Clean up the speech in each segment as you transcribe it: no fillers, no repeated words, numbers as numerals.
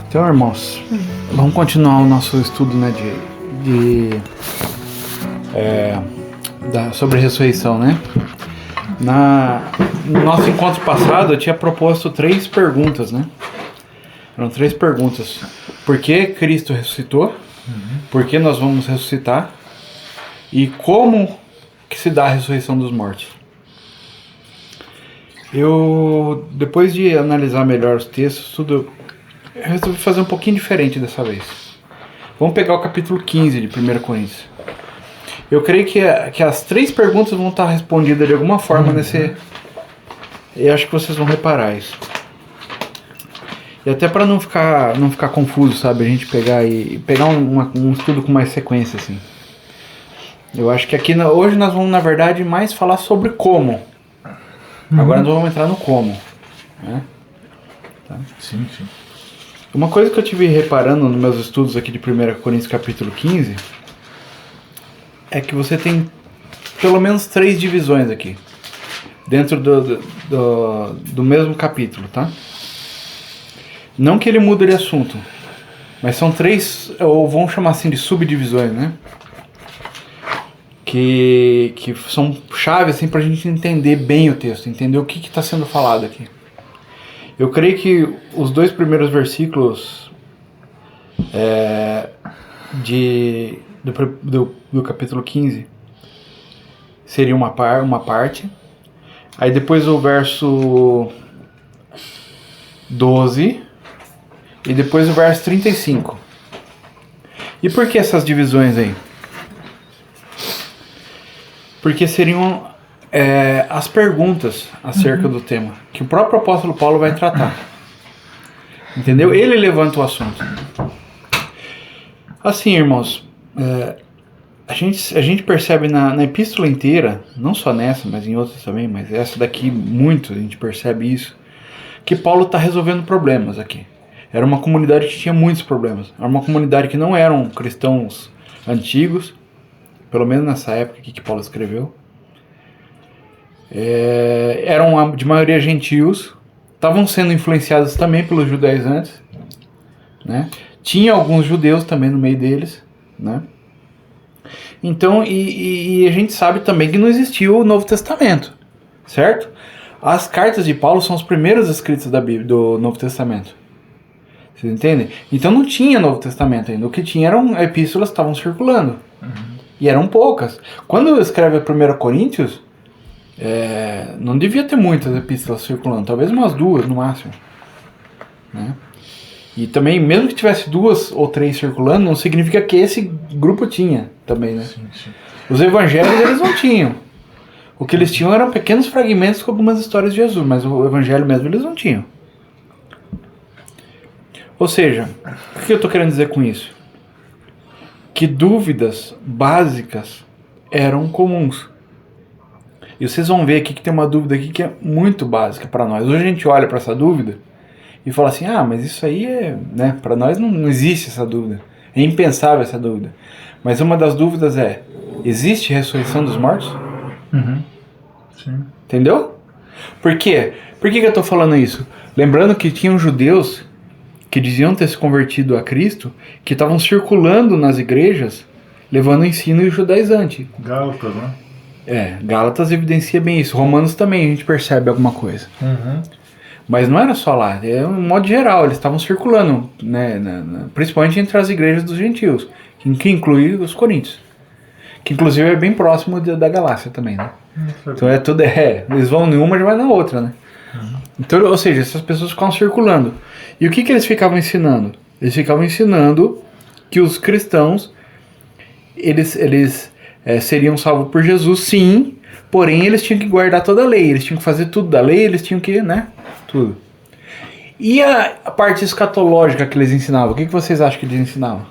Então, irmãos, vamos continuar o nosso estudo, né, sobre ressurreição, né? No nosso encontro passado, eu tinha proposto 3 perguntas, né? Eram 3 perguntas. Por que Cristo ressuscitou? Por que nós vamos ressuscitar? E como que se dá a ressurreição dos mortos? Eu, depois de analisar melhor os textos, tudo, eu resolvi fazer um pouquinho diferente dessa vez. Vamos pegar o capítulo 15 de 1 Coríntios. Eu creio que as 3 perguntas vão estar respondidas de alguma forma nesse... Eu acho que vocês vão reparar isso. E até para não ficar confuso, sabe? A gente pegar um estudo com mais sequência, assim. Eu acho que aqui hoje nós vamos, na verdade, mais falar sobre como. Agora nós vamos entrar no como, né? Tá? Sim. Uma coisa que eu tive reparando nos meus estudos aqui de 1 Coríntios capítulo 15 é que você tem pelo menos 3 divisões aqui dentro do mesmo capítulo, tá? Não que ele mude de assunto, mas são 3, ou vamos chamar assim de subdivisões, né? Que são chaves assim, para a gente entender bem o texto, entender o que está sendo falado aqui. Eu creio que os 2 primeiros versículos do capítulo 15 seria uma parte. Aí depois o verso 12 e depois o verso 35. E por que essas divisões aí? Porque seriam as perguntas acerca do tema que o próprio apóstolo Paulo vai tratar. Entendeu? Ele levanta o assunto. Assim, irmãos, a gente percebe na epístola inteira, não só nessa, mas em outras também, mas essa daqui muito, a gente percebe isso, que Paulo está resolvendo problemas aqui. Era uma comunidade que tinha muitos problemas. Era uma comunidade que não eram cristãos antigos, pelo menos nessa época que Paulo escreveu. Eram de maioria gentios, estavam sendo influenciados também pelos judaizantes, né? Tinha alguns judeus também no meio deles, né? Então, e a gente sabe também que não existia o Novo Testamento, certo? As cartas de Paulo são os primeiros escritos da Bíblia, do Novo Testamento. Vocês entendem? Então não tinha Novo Testamento ainda. O que tinha eram epístolas que estavam circulando. E eram poucas. Quando escreve 1 Coríntios, não devia ter muitas epístolas circulando. Talvez umas 2 no máximo, né? E também, mesmo que tivesse 2 ou 3 circulando, não significa que esse grupo tinha também, né? Sim. Os evangelhos eles não tinham. O que eles tinham eram pequenos fragmentos com algumas histórias de Jesus, mas o evangelho mesmo eles não tinham. Ou seja, o que eu estou querendo dizer com isso? Que dúvidas básicas eram comuns. E vocês vão ver aqui que tem uma dúvida aqui que é muito básica para nós. Hoje a gente olha para essa dúvida e fala assim, mas isso aí né, para nós não existe essa dúvida. É impensável essa dúvida. Mas uma das dúvidas existe ressurreição dos mortos? Sim. Entendeu? Por quê? Por que eu estou falando isso? Lembrando que tinham judeus que diziam ter se convertido a Cristo, que estavam circulando nas igrejas, levando ensino judaizante. Gálatas, né? Gálatas evidencia bem isso. Romanos também a gente percebe alguma coisa. Mas não era só lá, um modo geral, eles estavam circulando, né, principalmente entre as igrejas dos gentios, que inclui os coríntios, que inclusive é bem próximo da Galácia também, né? Então eles vão em uma e já vai na outra, né? Então, ou seja, essas pessoas ficavam circulando. E o que eles ficavam ensinando? Eles ficavam ensinando que os cristãos eles seriam salvos por Jesus, sim, porém eles tinham que guardar toda a lei, eles tinham que fazer tudo da lei, eles tinham que, né, tudo. E a parte escatológica que eles ensinavam, o que vocês acham que eles ensinavam?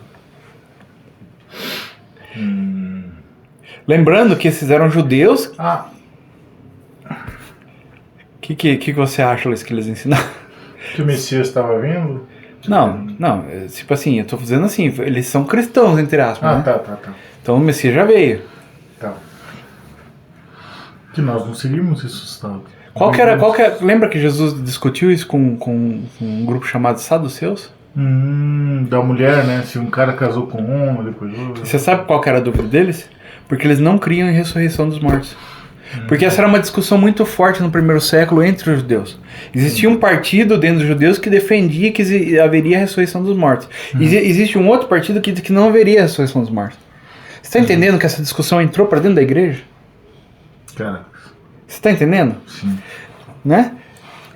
Lembrando que esses eram judeus. O que você acha, Luiz, que eles ensinavam? Que o Messias estava vindo? Não, tipo assim, eu tô dizendo assim, eles são cristãos, entre aspas, né? Tá. Então o Messias já veio. Tá. Que nós não seríamos ressuscitados. Lembra que Jesus discutiu isso com um grupo chamado Saduceus? Da mulher, né? Se um cara casou com um, depois outro. Você sabe qual que era a dúvida deles? Porque eles não criam em ressurreição dos mortos. Porque essa era uma discussão muito forte no primeiro século entre os judeus. Existia um partido dentro dos judeus que defendia que haveria a ressurreição dos mortos. Existe um outro partido que diz que não haveria a ressurreição dos mortos. Você está entendendo que essa discussão entrou para dentro da igreja? Cara. Você está entendendo? Sim. Né?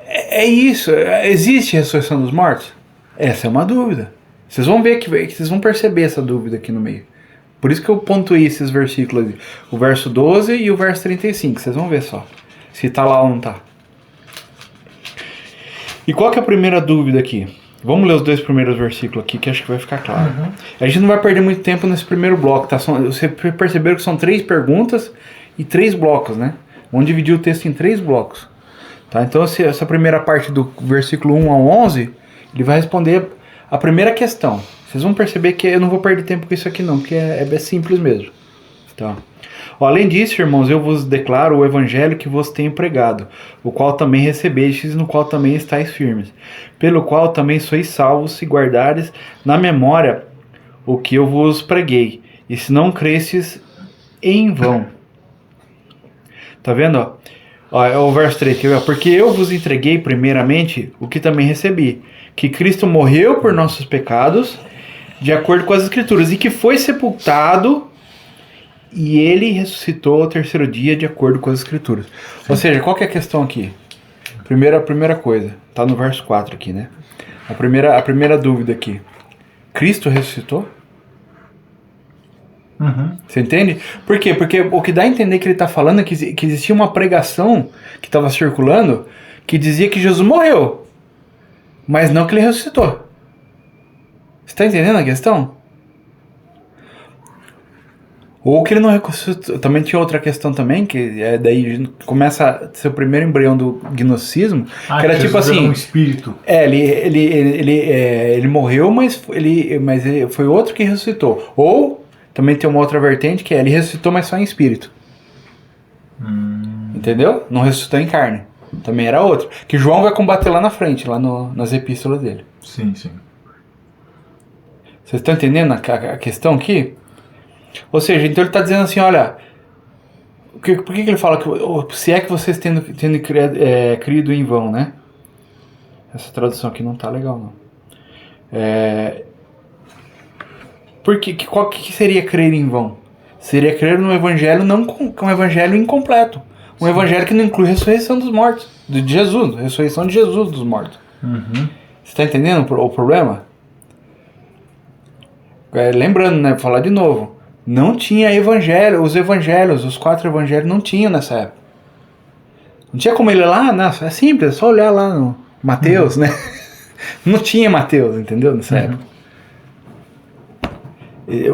É isso. Existe a ressurreição dos mortos? Essa é uma dúvida. Vocês vão ver que vocês vão perceber essa dúvida aqui no meio. Por isso que eu pontuei esses versículos ali. O verso 12 e o verso 35. Vocês vão ver só. Se tá lá ou não tá. E qual que é a primeira dúvida aqui? Vamos ler os dois primeiros versículos aqui, que acho que vai ficar claro. A gente não vai perder muito tempo nesse primeiro bloco, tá? Vocês perceberam que são 3 perguntas e 3 blocos, né? Vamos dividir o texto em 3 blocos. Tá? Então, essa primeira parte do versículo 1 ao 11, ele vai responder a primeira questão. Vocês vão perceber que eu não vou perder tempo com isso aqui não, porque é simples mesmo. Tá. Além disso, irmãos, eu vos declaro o evangelho que vos tenho pregado, o qual também recebestes, no qual também estáis firmes, pelo qual também sois salvos, se guardares na memória o que eu vos preguei, e se não cresces em vão. Tá vendo? Ó, é o verso 3, porque eu vos entreguei primeiramente o que também recebi, que Cristo morreu por nossos pecados, de acordo com as Escrituras, e que foi sepultado, e ele ressuscitou ao terceiro dia, de acordo com as Escrituras. Sim. Ou seja, qual que é a questão aqui? Primeira coisa, tá no verso 4 aqui, né? A primeira dúvida aqui. Cristo ressuscitou? Você entende? Por quê? Porque o que dá a entender que ele está falando é que existia uma pregação que estava circulando que dizia que Jesus morreu, mas não que ele ressuscitou. Você está entendendo a questão? Ou que ele não ressuscitou. Também tinha outra questão também, que daí começa a ser o primeiro embrião do gnosticismo, que era tipo assim... um espírito. Ele morreu, mas ele foi outro que ressuscitou. Ou... Também tem uma outra vertente que ele ressuscitou, mas só em espírito. Entendeu? Não ressuscitou em carne. Também era outro. Que João vai combater lá na frente, lá nas epístolas dele. Sim, sim. Vocês estão entendendo a questão aqui? Ou seja, então ele está dizendo assim, olha... Por que ele fala que... Se é que vocês tendo crido em vão, né? Essa tradução aqui não tá legal, não. Qual que seria crer em vão? Seria crer no evangelho não com um evangelho incompleto. Um evangelho que não inclui a ressurreição dos mortos. De Jesus, a ressurreição de Jesus dos mortos. Você está entendendo o problema? Lembrando, né? Vou falar de novo. Não tinha evangelho. Os 4 evangelhos não tinham nessa época. Não tinha como ele ir lá, não, é simples, é só olhar lá no Mateus, né? Não tinha Mateus, entendeu? Nessa época.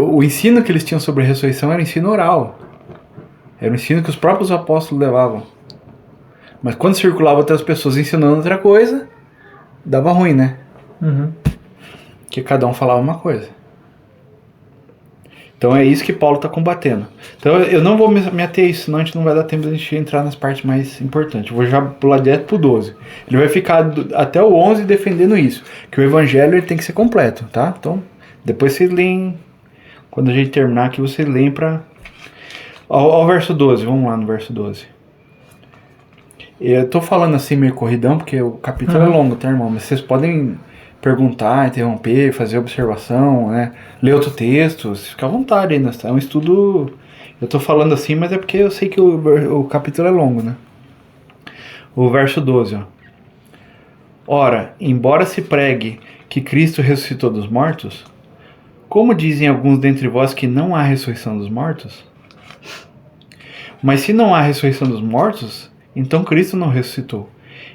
O ensino que eles tinham sobre a ressurreição era ensino oral. Era o ensino que os próprios apóstolos levavam. Mas quando circulava outras pessoas ensinando outra coisa, dava ruim, né? Porque cada um falava uma coisa. Então é isso que Paulo está combatendo. Então eu não vou me ater a isso, senão a gente não vai dar tempo de a gente entrar nas partes mais importantes. Eu vou já pular direto pro 12. Ele vai ficar até o 11 defendendo isso. Que o evangelho ele tem que ser completo, tá? Então depois vocês leem... Quando a gente terminar aqui, vocês leem para... Ao verso 12, vamos lá no verso 12. Eu tô falando assim meio corridão, porque o capítulo é longo, tá, irmão? Mas vocês podem perguntar, interromper, fazer observação, né? Ler outro texto, fica à vontade ainda. É um estudo... Eu tô falando assim, mas é porque eu sei que o capítulo é longo, né? O verso 12, ó. Ora, embora se pregue que Cristo ressuscitou dos mortos... Como dizem alguns dentre vós que não há ressurreição dos mortos? Mas se não há ressurreição dos mortos, então Cristo não ressuscitou.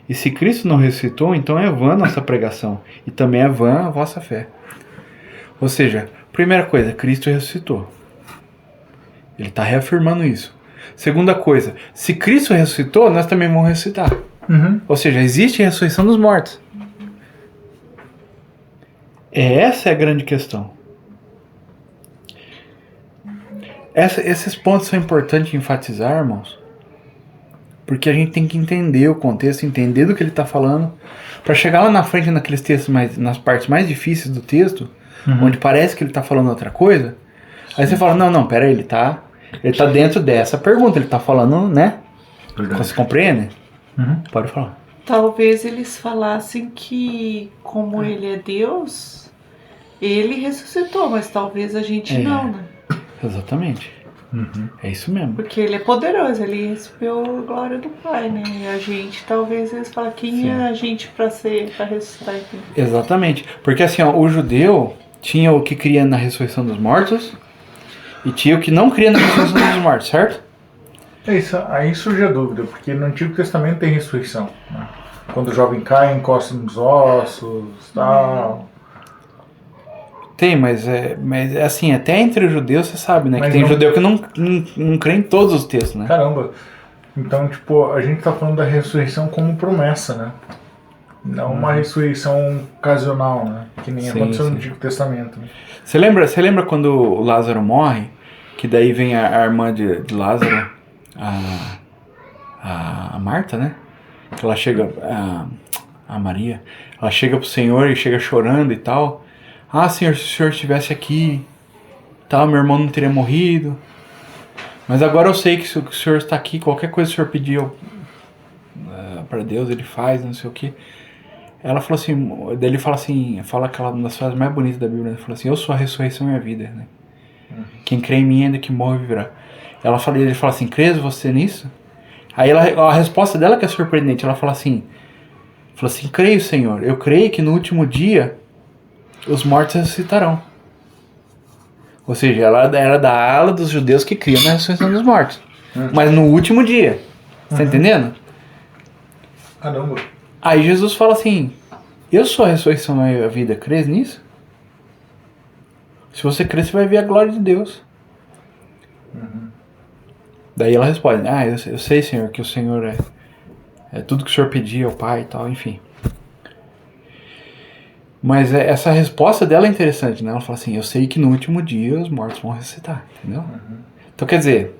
E se Cristo não ressuscitou, então é vã a nossa pregação, e também é vã a vossa fé. Ou seja, primeira coisa, Cristo ressuscitou. Ele está reafirmando isso. Segunda coisa, se Cristo ressuscitou, nós também vamos ressuscitar. Ou seja, existe ressurreição dos mortos. Essa é a grande questão. Esses pontos são importantes de enfatizar, irmãos, porque a gente tem que entender o contexto, entender do que ele está falando, para chegar lá na frente naqueles textos nas partes mais difíceis do texto, onde parece que ele está falando outra coisa. Aí você fala, não, pera aí, ele tá dentro dessa pergunta, ele tá falando, né? Verdade. Você compreende? Pode falar. Talvez eles falassem que, como ele é Deus, ele ressuscitou, mas talvez a gente não, né? Exatamente. É isso mesmo. Porque ele é poderoso, ele recebeu a glória do Pai, né? E a gente, talvez eles falam, quem é a gente pra ressuscitar aqui? Exatamente. Porque assim, ó, o judeu tinha o que cria na ressurreição dos mortos e tinha o que não cria na ressurreição dos mortos, certo? É isso, aí surge a dúvida, porque no Antigo Testamento tem ressurreição, né? Quando o jovem cai, encosta nos ossos, tal. Tem, mas assim, até entre os judeus você sabe, né? Mas que tem não- judeu que não crê em todos os textos, né? Caramba. Então, tipo, a gente tá falando da ressurreição como promessa, né? Não uma ressurreição ocasional, né? Que nem Sim, aconteceu sim. no Antigo Testamento. Né? Você lembra quando o Lázaro morre? Que daí vem a irmã de Lázaro, a Marta, né? Que ela chega, a Maria, ela chega pro Senhor e chega chorando e tal. Ah, Senhor, se o Senhor estivesse aqui, tal, meu irmão não teria morrido. Mas agora eu sei que se o Senhor está aqui, qualquer coisa que o Senhor pedir para Deus, Ele faz, não sei o que. Ela falou assim, daí ele fala assim, fala aquela uma das frases mais bonitas da Bíblia, né? Ele falou assim, eu sou a ressurreição e a vida, né? Quem crê em mim ainda que morre viverá. Ele fala assim, crês você nisso? Aí a resposta dela que é surpreendente, ela fala assim, creio, Senhor, eu creio que no último dia os mortos ressuscitarão. Ou seja, ela era da ala dos judeus que criam na ressurreição dos mortos. Mas no último dia. Você tá entendendo? Caramba. Aí Jesus fala assim, eu sou a ressurreição e a vida, crês nisso? Se você crer, você vai ver a glória de Deus. Daí ela responde, eu sei, Senhor, que o Senhor é tudo que o Senhor pedia ao Pai e tal, enfim. Mas essa resposta dela é interessante, né? Ela fala assim, eu sei que no último dia os mortos vão ressuscitar, entendeu? Então quer dizer,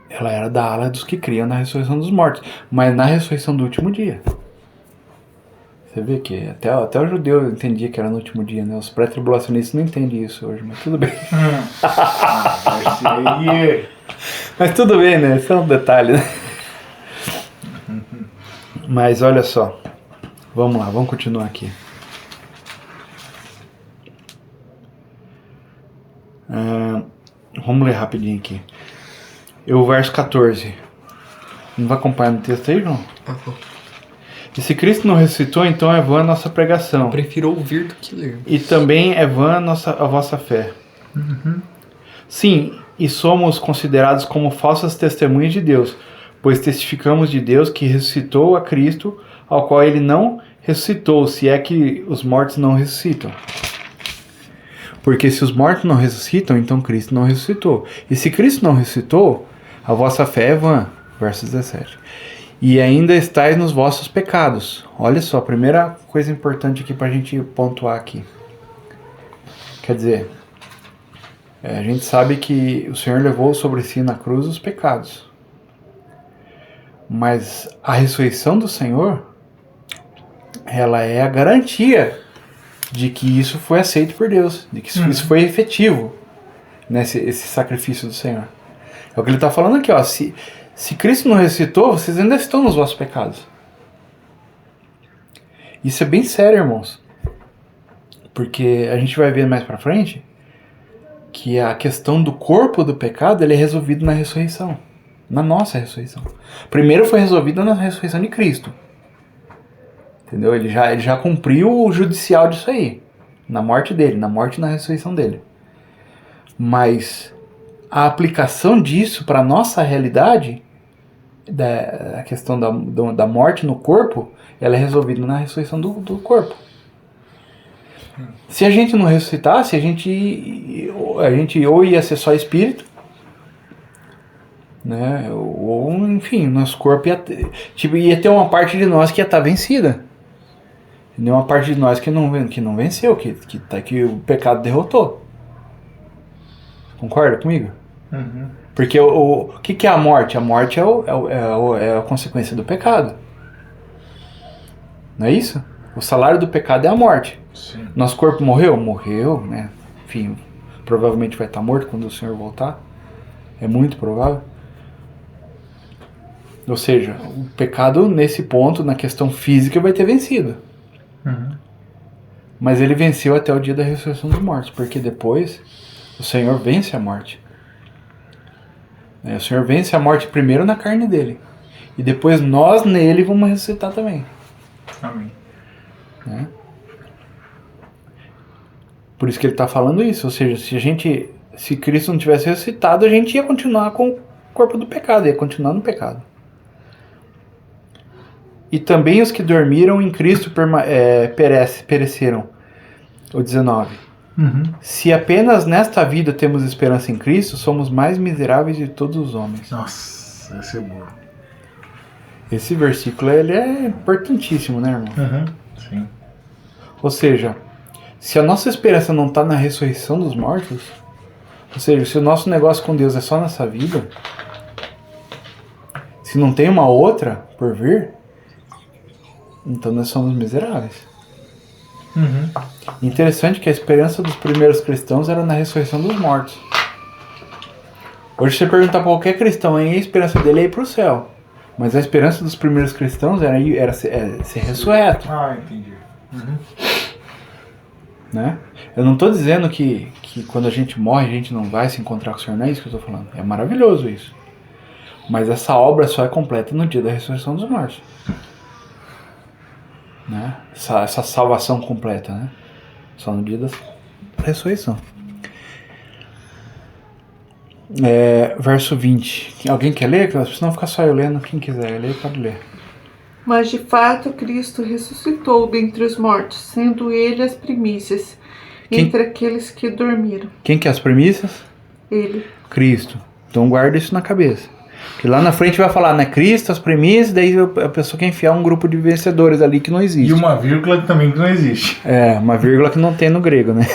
ela era da ala dos que criam na ressurreição dos mortos, mas na ressurreição do último dia. Você vê que até o judeu entendia que era no último dia, né? Os pré-tribulacionistas não entendem isso hoje, mas tudo bem. Mas tudo bem, né? Isso é um detalhe, né? Mas olha só. Vamos lá, vamos continuar aqui. Vamos ler rapidinho aqui. O verso 14. Não vai acompanhar no texto aí, João? E se Cristo não ressuscitou, então é vã a nossa pregação. Eu prefiro ouvir do que ler. E também é vã a vossa fé. Sim, e somos considerados como falsas testemunhas de Deus, pois testificamos de Deus que ressuscitou a Cristo, ao qual ele não ressuscitou, se é que os mortos não ressuscitam. Porque se os mortos não ressuscitam, então Cristo não ressuscitou. E se Cristo não ressuscitou, a vossa fé é vã. Verso 17. E ainda estáis nos vossos pecados. Olha só, a primeira coisa importante aqui pra gente pontuar aqui. Quer dizer, a gente sabe que o Senhor levou sobre si na cruz os pecados. Mas a ressurreição do Senhor, ela é a garantia de que isso foi aceito por Deus, de que isso foi efetivo, né, esse sacrifício do Senhor. É o que ele está falando aqui, ó. Se Cristo não ressuscitou, vocês ainda estão nos vossos pecados. Isso é bem sério, irmãos. Porque a gente vai ver mais pra frente que a questão do corpo do pecado ele é resolvido na ressurreição. Na nossa ressurreição. Primeiro foi resolvido na ressurreição de Cristo. Entendeu? Ele já cumpriu o judicial disso aí. Na morte dele, na morte e na ressurreição dele. Mas a aplicação disso para a nossa realidade, a questão da morte no corpo, ela é resolvida na ressurreição do corpo. Se a gente não ressuscitasse, a gente ou ia ser só espírito, né? Ou enfim, nosso corpo ia ter uma parte de nós que ia estar vencida. Entendeu? Uma parte de nós que não venceu, que o pecado derrotou. Concorda comigo? Porque o que é a morte? A morte é a consequência do pecado. Não é isso? O salário do pecado é a morte. Sim. Nosso corpo morreu? Morreu, né? Enfim, provavelmente vai estar morto quando o Senhor voltar. É muito provável. Ou seja, o pecado nesse ponto, na questão física, vai ter vencido. Uhum. Mas ele venceu até o dia da ressurreição dos mortos, porque depois o Senhor vence a morte. O Senhor vence a morte primeiro na carne dele. E depois nós nele vamos ressuscitar também. Amém. Né? Por isso que ele está falando isso. Ou seja, se Cristo não tivesse ressuscitado, a gente ia continuar com o corpo do pecado, ia continuar no pecado. E também os que dormiram em Cristo pereceram. O 19. Uhum. Se apenas nesta vida temos esperança em Cristo, somos mais miseráveis de todos os homens. Nossa, esse é bom. Esse versículo ele é importantíssimo, né, irmão? Uhum. Sim. Ou seja, se a nossa esperança não está na ressurreição dos mortos, ou seja, se o nosso negócio com Deus é só nessa vida, se não tem uma outra por vir, então nós somos miseráveis. Uhum. Interessante que a esperança dos primeiros cristãos era na ressurreição dos mortos. Hoje você perguntar para qualquer cristão, a esperança dele é ir para o céu. Mas a esperança dos primeiros cristãos era ser ressurreto. Ah, entendi. Uhum. Né? Eu não estou dizendo que quando a gente morre a gente não vai se encontrar com o Senhor, não é isso que eu estou falando. É maravilhoso isso. Mas essa obra só é completa no dia da ressurreição dos mortos. Né? Essa salvação completa, né? Só no dia da ressurreição. Verso 20. Alguém quer ler? Senão fica só eu lendo. Quem quiser ler, pode ler. Mas de fato Cristo ressuscitou dentre os mortos, sendo ele as primícias entre aqueles que dormiram. Quem que é as primícias? Ele. Cristo. Então guarda isso na cabeça. Porque lá na frente vai falar, né? Cristo, as premissas, daí a pessoa quer enfiar um grupo de vencedores ali que não existe. E uma vírgula também que não existe. Uma vírgula que não tem no grego, né?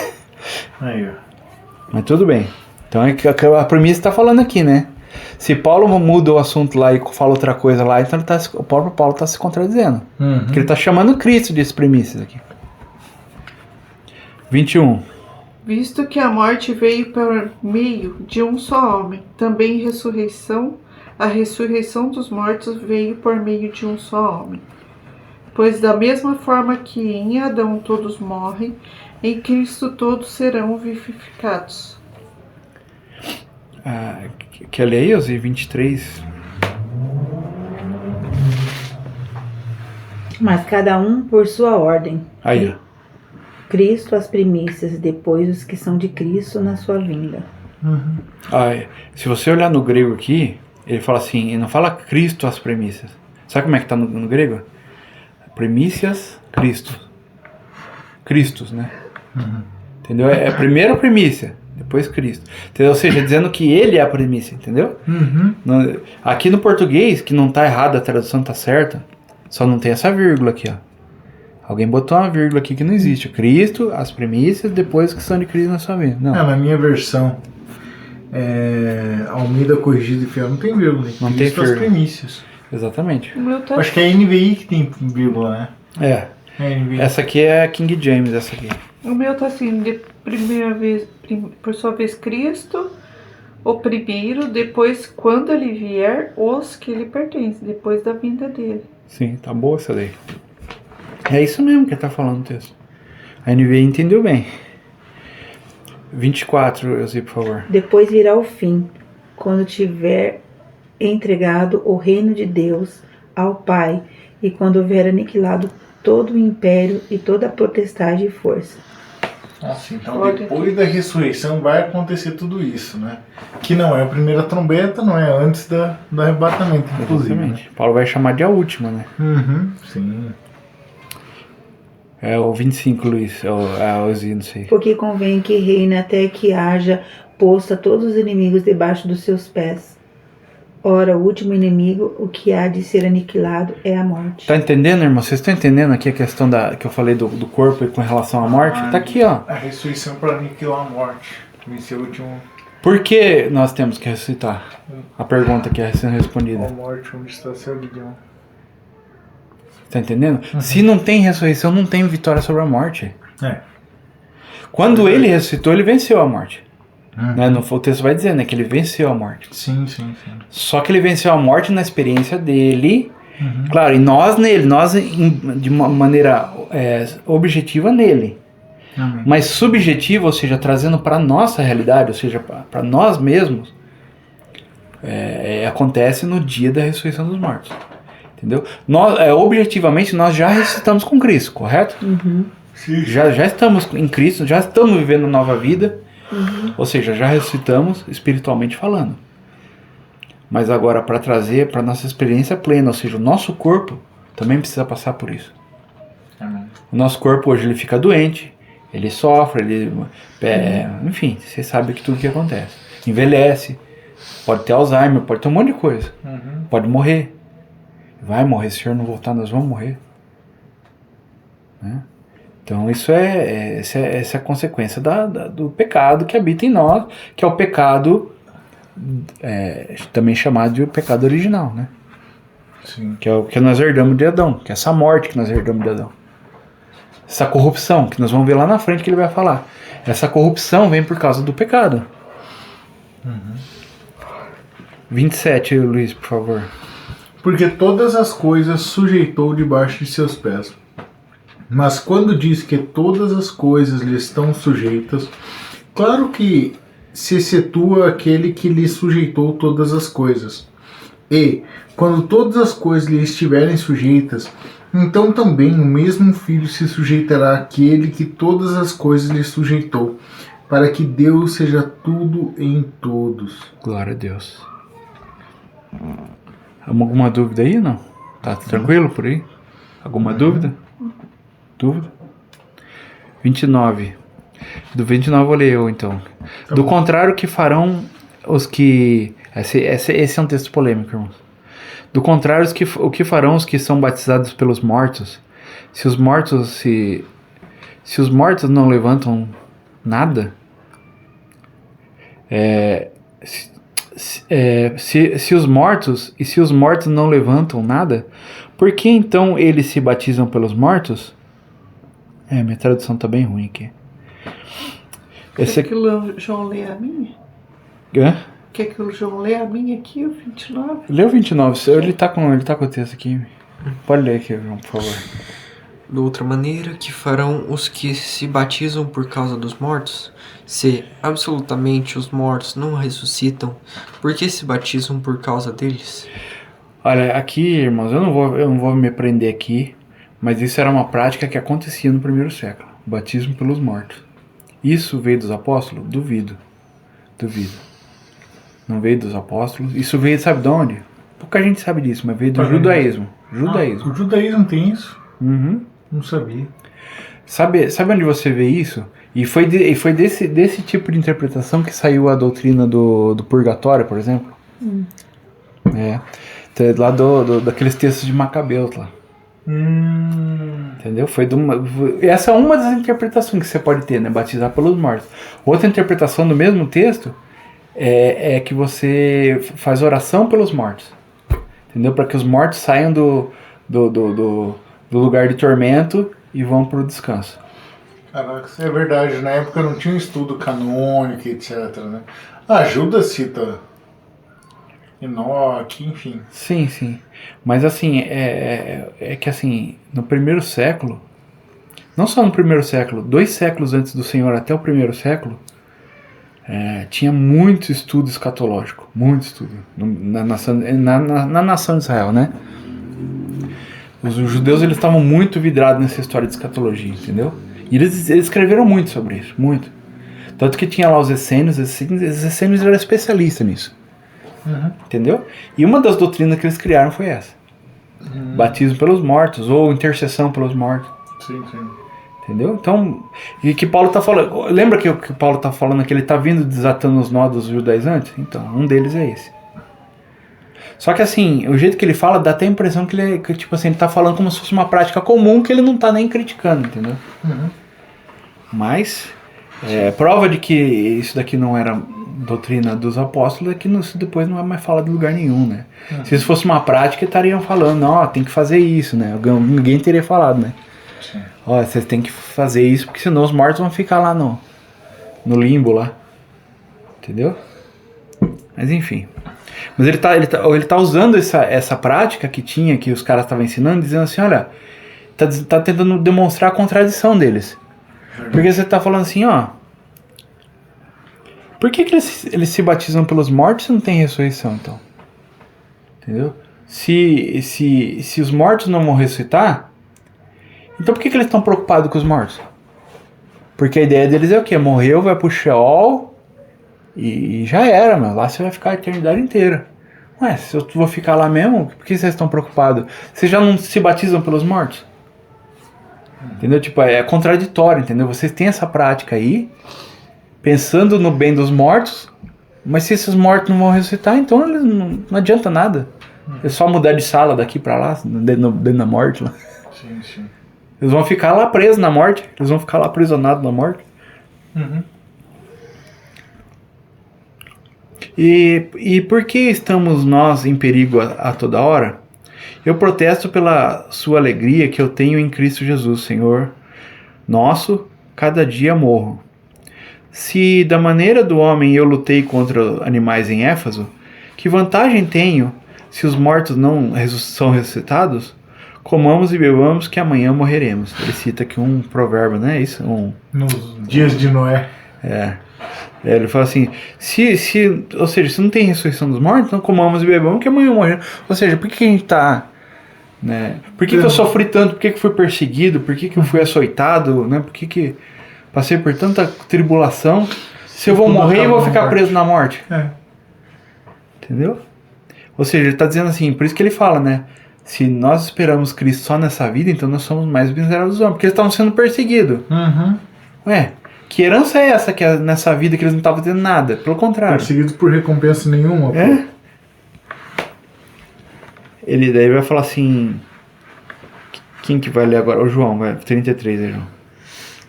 Aí, ó. Mas tudo bem. Então é que a premissa está falando aqui, né? Se Paulo muda o assunto lá e fala outra coisa lá, então o próprio Paulo está se contradizendo. Uhum. Porque ele está chamando Cristo de premissas aqui. 21. Visto que a morte veio por meio de um só homem, também a ressurreição dos mortos veio por meio de um só homem. Pois da mesma forma que em Adão todos morrem, em Cristo todos serão vivificados. Quer ler aí, Ozzy? 23. Mas cada um por sua ordem. Aí, ó. Cristo as primícias, depois os que são de Cristo na sua vinda. Uhum. Se você olhar no grego aqui, ele fala assim, ele não fala Cristo as premissas. Sabe como é que tá no grego? Primícias, Cristo. Cristos, né? Uhum. Entendeu? É primeiro a primícia, depois Cristo. Entendeu? Ou seja, dizendo que ele é a primícia, entendeu? Uhum. Aqui no português, que não tá errado, a tradução tá certa, só não tem essa vírgula aqui, ó. Alguém botou uma vírgula aqui que não existe. Cristo, as primícias, depois que são de Cristo na sua vida. Não. Na minha versão, Almeida Corrigida e Fiel, não tem vírgula. Não tem Cristo as vírgula. primícias. Exatamente. O meu tá Acho que é a NVI que tem vírgula, né? É a NVI. Essa aqui é a King James, essa aqui. O meu tá assim, de primeira vez, por sua vez, Cristo, o primeiro, depois, quando ele vier, os que lhe pertencem, depois da vinda dele. Sim, tá boa essa daí. É isso mesmo que ele tá falando no texto. A NVI entendeu bem. 24, Elzi, por favor. Depois virá o fim, quando tiver entregado o reino de Deus ao Pai, e quando houver aniquilado todo o império e toda a potestade e força. Nossa, então depois da ressurreição vai acontecer tudo isso, né? Que não é a primeira trombeta, não é antes do arrebatamento, inclusive. Exatamente. Paulo vai chamar de a última, né? Uhum, sim. É o 25, Luiz. Elzi, não sei. Porque convém que reine até que haja posto a todos os inimigos debaixo dos seus pés. Ora, o último inimigo, o que há de ser aniquilado, é a morte. Tá entendendo, irmão? Vocês estão entendendo aqui a questão que eu falei do corpo e com relação à morte? Tá aqui, ó. A ressurreição para aniquilar a morte. Vencer o último. Por que nós temos que ressuscitar? A pergunta que é sendo respondida. Ó morte, onde está seu guião? Tá entendendo? Se não tem ressurreição, não tem vitória sobre a morte. É. Quando ele ressuscitou, ele venceu a morte. Né? O texto vai dizer, né, que ele venceu a morte. Sim. Só que ele venceu a morte na experiência dele. Claro, e nós nele, de uma maneira objetiva nele. Amém. Mas subjetiva, ou seja, trazendo para nossa realidade, ou seja, para nós mesmos, acontece no dia da ressurreição dos mortos. Entendeu? Objetivamente, nós já ressuscitamos com Cristo, correto? Sim. Já estamos em Cristo, já estamos vivendo nova vida, ou seja, já ressuscitamos espiritualmente falando. Mas agora, para trazer para nossa experiência plena, ou seja, o nosso corpo também precisa passar por isso. Amém. O nosso corpo hoje ele fica doente, ele sofre, enfim, você sabe que tudo que acontece. Envelhece, pode ter Alzheimer, pode ter um monte de coisa, pode morrer. Vai morrer, se o Senhor não voltar, nós vamos morrer. Né? Então isso essa é a consequência do pecado que habita em nós, que é o pecado também chamado de pecado original, né? Sim. Que é o que nós herdamos de Adão, que é essa morte que nós herdamos de Adão. Essa corrupção, que nós vamos ver lá na frente que ele vai falar. Essa corrupção vem por causa do pecado. 27, Luiz, por favor. Porque todas as coisas sujeitou debaixo de seus pés. Mas quando diz que todas as coisas lhe estão sujeitas, claro que se excetua aquele que lhe sujeitou todas as coisas. E, quando todas as coisas lhe estiverem sujeitas, então também o mesmo Filho se sujeitará àquele que todas as coisas lhe sujeitou, para que Deus seja tudo em todos. Glória a Deus. Alguma dúvida aí, não? Tá tranquilo por aí? Alguma dúvida? Dúvida? 29. Do 29 eu vou ler eu, então. Do contrário, que farão os que... Esse é um texto polêmico, irmãos. Do contrário, o que farão os que são batizados pelos mortos? Se os mortos não levantam nada... Se os mortos não levantam nada, por que então eles se batizam pelos mortos? Minha tradução tá bem ruim aqui. Quer que o João lê a minha? Hã? Quer que o João lê a minha aqui, o 29? Lê o 29, ele tá com o texto aqui. Pode ler aqui, João, por favor. De outra maneira, que farão os que se batizam por causa dos mortos? Se absolutamente os mortos não ressuscitam, por que se batizam por causa deles? Olha, aqui, irmãos, eu não vou me prender aqui, mas isso era uma prática que acontecia no primeiro século. O batismo pelos mortos. Isso veio dos apóstolos? Duvido. Não veio dos apóstolos. Isso veio, sabe de onde? Pouca gente sabe disso, mas veio do judaísmo. O judaísmo tem isso? Não sabia. Sabe onde você vê isso? E foi desse tipo de interpretação que saiu a doutrina do purgatório, por exemplo. Lá daqueles textos de Macabeus lá. Entendeu? Essa é uma das interpretações que você pode ter, né? Batizar pelos mortos. Outra interpretação do mesmo texto é que você faz oração pelos mortos. Entendeu? Para que os mortos saiam do lugar de tormento e vão para o descanso. Caraca, isso é verdade. Na época não tinha um estudo canônico, etc. Né? Judas cita Enoque, enfim. Sim. Mas assim, que assim, no primeiro século, não só no primeiro século, 2 séculos antes do Senhor até o primeiro século, tinha muito estudo escatológico, muito estudo na nação de Israel, né? Os judeus eles estavam muito vidrados nessa história de escatologia, entendeu? E eles escreveram muito sobre isso, muito. Tanto que tinha lá os essênios eram especialistas nisso. Entendeu? E uma das doutrinas que eles criaram foi essa. Batismo pelos mortos, ou intercessão pelos mortos. Sim. Entendeu? Então, e que Paulo está falando. Lembra que o que Paulo está falando que ele está vindo desatando os nó dos judaizantes? Então, um deles é esse. Só que assim, o jeito que ele fala dá até a impressão que ele tá falando como se fosse uma prática comum que ele não está nem criticando, entendeu? Uhum. Mas, prova de que isso daqui não era doutrina dos apóstolos é que isso depois não vai mais falar de lugar nenhum, né? Se isso fosse uma prática, estariam falando, ó, tem que fazer isso, né? Ninguém teria falado, né? Sim. Ó, vocês têm que fazer isso, porque senão os mortos vão ficar lá no limbo lá. Entendeu? Mas enfim. Mas ele tá usando essa prática que tinha, que os caras estavam ensinando, dizendo assim, olha, tá tentando demonstrar a contradição deles. Porque você tá falando assim, ó, por que eles se batizam pelos mortos e não tem ressurreição, então? Entendeu? Se os mortos não vão ressuscitar, então por que eles estão preocupados com os mortos? Porque a ideia deles é o quê? Morreu, vai pro Sheol e já era, mano. Lá você vai ficar a eternidade inteira. Ué, se eu vou ficar lá mesmo, por que vocês estão preocupados? Vocês já não se batizam pelos mortos? Entendeu? Tipo, é contraditório, entendeu? Vocês têm essa prática aí, pensando no bem dos mortos, mas se esses mortos não vão ressuscitar, então eles não adianta nada. É só mudar de sala daqui pra lá, dentro da morte lá. Sim, sim. Eles vão ficar lá presos na morte. Eles vão ficar lá aprisionados na morte. Uhum. E por que estamos nós em perigo a toda hora? Eu protesto pela sua alegria que eu tenho em Cristo Jesus, Senhor nosso, cada dia morro. Se da maneira do homem eu lutei contra animais em Éfaso, que vantagem tenho se os mortos não são ressuscitados? Comamos e bebamos que amanhã morreremos. Ele cita aqui um provérbio, não é isso? Nos dias de Noé. Ele fala assim, ou seja, se não tem ressurreição dos mortos, então comamos e bebamos que amanhã morreremos. Ou seja, por que a gente está... Né? Por que eu sofri tanto? Por que fui perseguido? Por que eu fui açoitado? Né? Por que passei por tanta tribulação? Se eu vou morrer, eu vou ficar preso na morte. Entendeu? Ou seja, ele está dizendo assim, por isso que ele fala, né? Se nós esperamos Cristo só nessa vida, então nós somos mais miseráveis dos homens. Porque eles estavam sendo perseguidos. Uhum. Ué, que herança é essa que é nessa vida que eles não estavam tendo nada? Pelo contrário. Perseguidos por recompensa nenhuma. Pô. Ele daí vai falar assim... Quem que vai ler agora? O João, vai. 33 aí, João.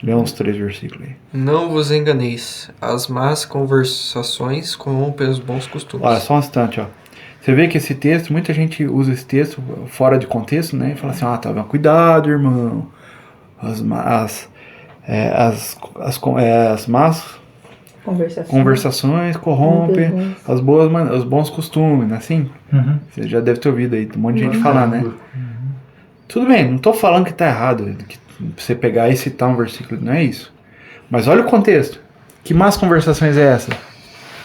Lê uns 3 versículos aí. Não vos enganeis. As más conversações corrompem os bons costumes. Olha, só um instante, ó. Você vê que esse texto, muita gente usa esse texto fora de contexto, né? E fala assim, tá, cuidado, irmão. As más conversações corrompem os bons costumes, né? Assim? Uhum. Você já deve ter ouvido aí, um monte de gente falar, né? Tudo bem, não tô falando que tá errado, que você pegar e citar um versículo, não é isso. Mas olha o contexto. Que más conversações é essa?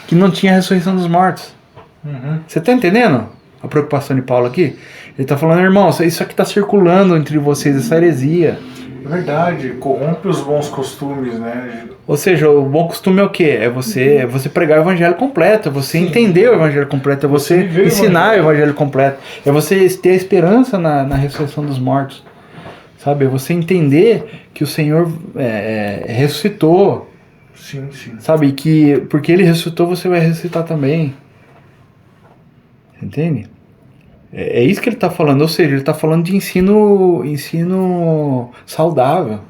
Que não tinha ressurreição dos mortos. Você tá entendendo a preocupação de Paulo aqui? Ele tá falando, irmão, isso aqui tá circulando entre vocês, essa heresia. Verdade, corrompe os bons costumes, né? Ou seja, o bom costume é o quê? É você pregar o evangelho completo, é você entender o evangelho completo, é você ensinar o evangelho completo, é você ter a esperança na ressurreição dos mortos, sabe? É você entender que o Senhor ressuscitou, Sim, sim. sabe? E que porque Ele ressuscitou, você vai ressuscitar também. Entende? É isso que ele está falando, ou seja, ele está falando de ensino saudável.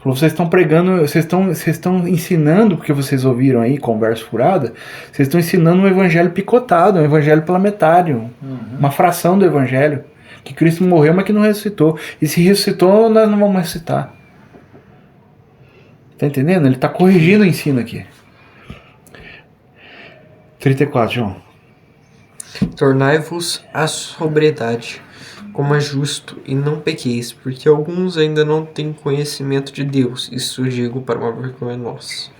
Vocês estão pregando, vocês estão ensinando, porque vocês ouviram aí, conversa furada, vocês estão ensinando um evangelho picotado, um evangelho pela metade, uma fração do evangelho, que Cristo morreu, mas que não ressuscitou. E se ressuscitou, nós não vamos ressuscitar. Tá entendendo? Ele está corrigindo o ensino aqui. 34, João. Tornai-vos à sobriedade, como é justo, e não pequeis, porque alguns ainda não têm conhecimento de Deus, isso eu digo para uma vergonha nossa.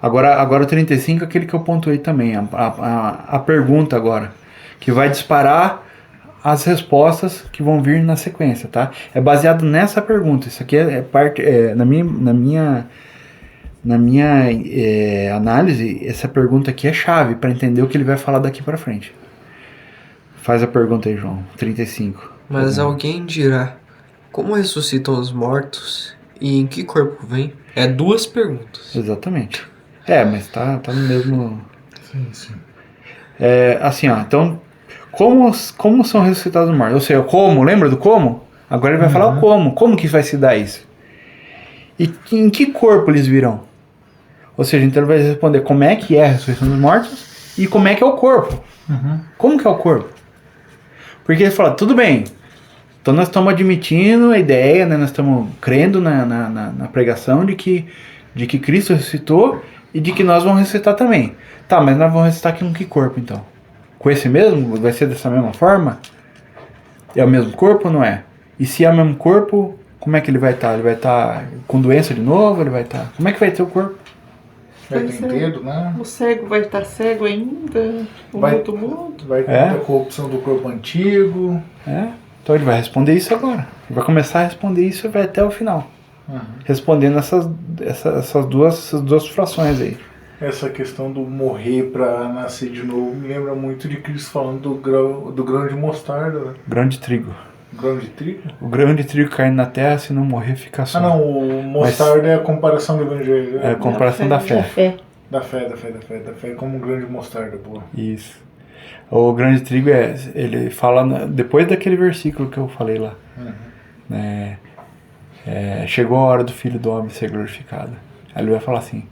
Agora o 35 é aquele que eu pontuei também, a pergunta agora, que vai disparar as respostas que vão vir na sequência, tá? É baseado nessa pergunta, isso aqui é parte, na minha análise, essa pergunta aqui é chave para entender o que ele vai falar daqui para frente. Faz a pergunta aí, João. 35. Mas alguém dirá, como ressuscitam os mortos e em que corpo vem? É 2 perguntas. Exatamente. Mas tá no mesmo... Sim. Assim, ó, então, como são ressuscitados os mortos? Ou seja, como, lembra do como? Agora ele vai falar o como que vai se dar isso. E em que corpo eles virão? Ou seja, então ele vai responder como é que é a ressurreição dos mortos e como é que é o corpo. Como que é o corpo? Porque ele fala, tudo bem, então nós estamos admitindo a ideia, né, nós estamos crendo na pregação de que Cristo ressuscitou e de que nós vamos ressuscitar também. Tá, mas nós vamos ressuscitar com que corpo então? Com esse mesmo? Vai ser dessa mesma forma? É o mesmo corpo ou não é? E se é o mesmo corpo, como é que ele vai estar? Ele vai estar com doença de novo? Ele vai estar... Como é que vai ter o corpo? Vai ter inteiro, né? O cego vai estar cego ainda? O mudo mudo? Vai ter a corrupção do corpo antigo. Então ele vai responder isso agora. Ele vai começar a responder isso e vai até o final. Respondendo essas duas frações aí. Essa questão do morrer para nascer de novo me lembra muito de Cristo falando do grão de mostarda. Né? Grão de trigo. Grão de trigo? O grão de trigo caindo na terra, se não morrer, fica só. Ah não, o mostarda é a comparação do evangelho. É a comparação da fé. Da fé como um grão de mostarda, pô. Isso. O grão de trigo ele fala depois daquele versículo que eu falei lá. Chegou a hora do Filho do Homem ser glorificado. Aí ele vai falar assim,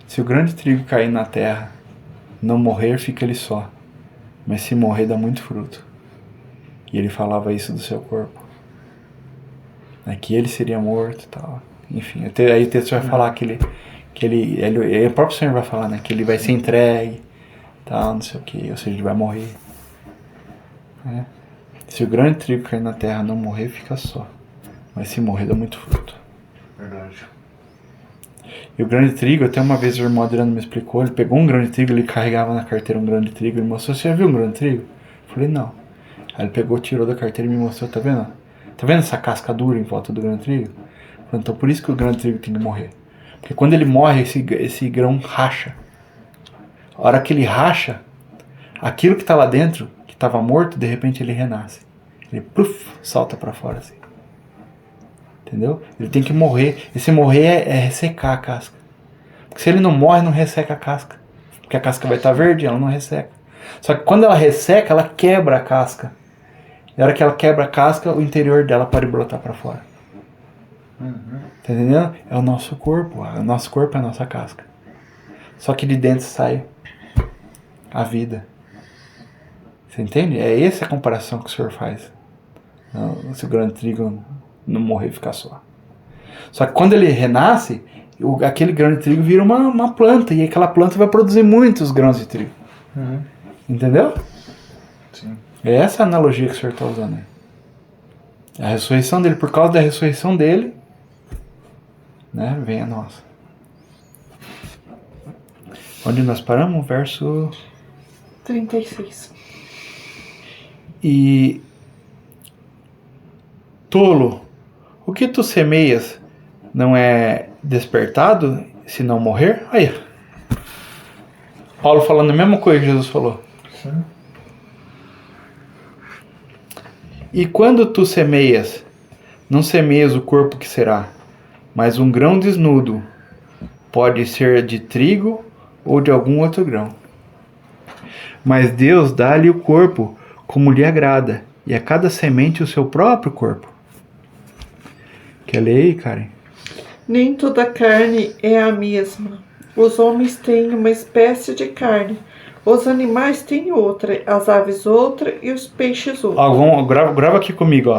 se o grão de trigo cair na terra, não morrer, fica ele só. Mas se morrer, dá muito fruto. E ele falava isso do seu corpo. Que ele seria morto e tal. Enfim, aí o texto vai falar que ele o próprio Senhor vai falar, né? Que ele vai ser entregue, tal, não sei o que, ou seja, ele vai morrer. Se o grão de trigo cair na terra, não morrer, fica só. Mas se morrer, dá muito fruto. Verdade. E o grão de trigo, até uma vez o irmão Adriano me explicou, ele pegou um grão de trigo, ele carregava na carteira um grão de trigo, ele mostrou, você já viu um grão de trigo? Eu falei, não. Aí ele pegou, tirou da carteira e me mostrou, tá vendo? Tá vendo essa casca dura em volta do grão de trigo? Eu falei, então por isso que o grão de trigo tem que morrer. Porque quando ele morre, esse grão racha. A hora que ele racha, aquilo que tá lá dentro, que estava morto, de repente ele renasce. Ele pluf, salta para fora assim. Entendeu? Ele tem que morrer. Esse morrer é ressecar a casca. Porque se ele não morre, não resseca a casca. Porque a casca vai estar verde, ela não resseca. Só que quando ela resseca, ela quebra a casca. E a hora que ela quebra a casca, o interior dela pode brotar para fora. Tá entendendo? É o nosso corpo. O nosso corpo é a nossa casca. Só que de dentro sai a vida. Você entende? É essa a comparação que o Senhor faz. Não, se o grão de trigo não morrer e ficar só. Só que quando ele renasce, aquele grão de trigo vira uma planta. E aquela planta vai produzir muitos grãos de trigo. Entendeu? Sim. É essa a analogia que o Senhor está usando aí. A ressurreição dele, por causa da ressurreição dele, né, vem a nossa. Onde nós paramos? Verso 36. E tolo, o que tu semeias não é despertado se não morrer? Aí, Paulo falando a mesma coisa que Jesus falou. Sim. E quando tu semeias, não semeias o corpo que será, mas um grão desnudo, pode ser de trigo ou de algum outro grão. Mas Deus dá-lhe o corpo como lhe agrada, e a cada semente o seu próprio corpo. Quer ler aí, Karen? Nem toda carne é a mesma. Os homens têm uma espécie de carne, os animais têm outra, as aves outra e os peixes outra. Grava aqui comigo,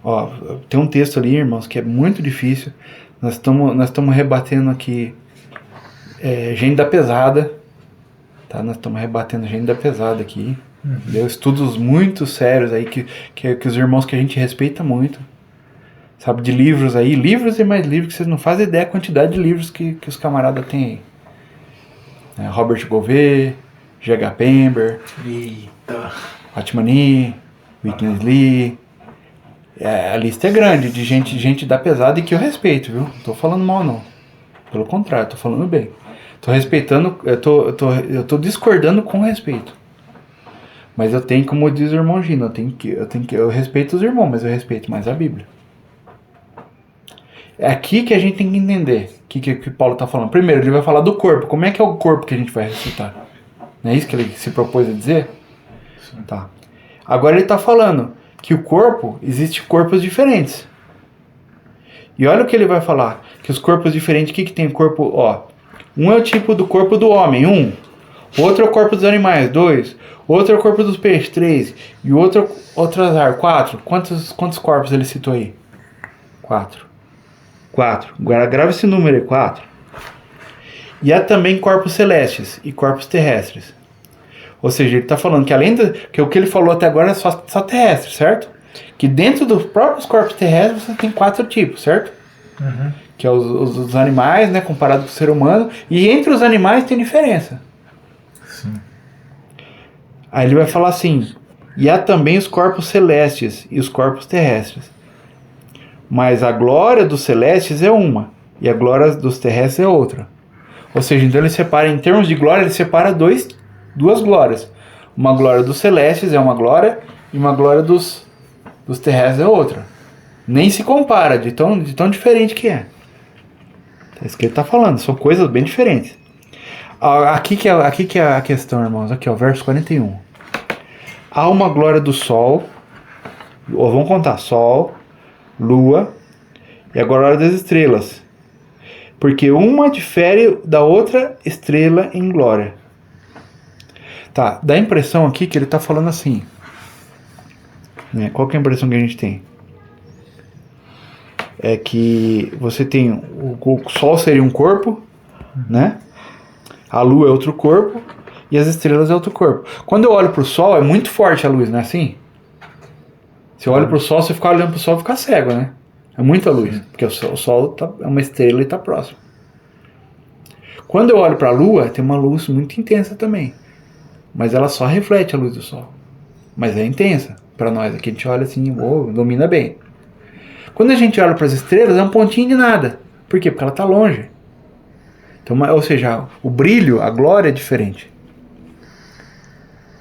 ó. Tem um texto ali, irmãos, que é muito difícil. Nós estamos rebatendo aqui gente da pesada, tá? Nós estamos rebatendo gente da pesada aqui. Entendeu? Estudos muito sérios aí que os irmãos que a gente respeita muito. Sabe, de livros aí, livros e mais livros, que vocês não fazem ideia da quantidade de livros que os camaradas têm aí. Robert Gouvet, G.H. Pember, Eita. Atmani, Whitney Lee. A lista é grande de gente da pesada e que eu respeito, viu? Não tô falando mal, não. Pelo contrário, tô falando bem. Tô respeitando, eu tô discordando com respeito. Mas eu tenho, como diz o irmão Gino, eu respeito os irmãos, mas eu respeito mais a Bíblia. É aqui que a gente tem que entender o que Paulo está falando. Primeiro, ele vai falar do corpo. Como é que é o corpo que a gente vai ressuscitar? Não é isso que ele se propôs a dizer? Sim. Tá. Agora ele está falando que o corpo, existem corpos diferentes. E olha o que ele vai falar. Que os corpos diferentes, o que tem corpo? Ó, Um é o tipo do corpo do homem, 1. Outro é o corpo dos animais, 2. Outro é o corpo dos peixes, 3. E outro azar, 4. Quantos corpos ele citou aí? 4. Agora grava esse número aí, 4. E há também corpos celestes e corpos terrestres. Ou seja, ele está falando que além que o que ele falou até agora é só terrestre, certo? Que dentro dos próprios corpos terrestres você tem 4 tipos, certo? Uhum. Que é os animais, né, comparado com o ser humano. E entre os animais tem diferença. Sim. Aí ele vai falar assim: e há também os corpos celestes e os corpos terrestres. Mas a glória dos celestes é uma, e a glória dos terrestres é outra. Ou seja, então ele separa, em termos de glória, ele separa duas glórias. Uma glória dos celestes é uma glória, e uma glória dos terrestres é outra. Nem se compara, de tão diferente que é. É isso que ele está falando, são coisas bem diferentes. Aqui que é a questão, irmãos. Aqui, ó, verso 41. Há uma glória do sol, vamos contar, sol, lua e a glória das estrelas, porque uma difere da outra estrela em glória. Tá, dá a impressão aqui que ele está falando assim, né? Qual que é a impressão que a gente tem? É que você tem o sol seria um corpo, né? A lua é outro corpo e as estrelas é outro corpo. Quando eu olho para o sol, é muito forte a luz, não é assim? Se eu olho para o sol, se eu ficar olhando para o sol, fica cego, né? É muita luz, porque o sol é uma estrela e está próximo. Quando eu olho para a lua, tem uma luz muito intensa também. Mas ela só reflete a luz do sol. Mas é intensa. Para nós aqui, a gente olha assim, domina bem. Quando a gente olha para as estrelas, é um pontinho de nada. Por quê? Porque ela está longe. Então, ou seja, o brilho, a glória é diferente.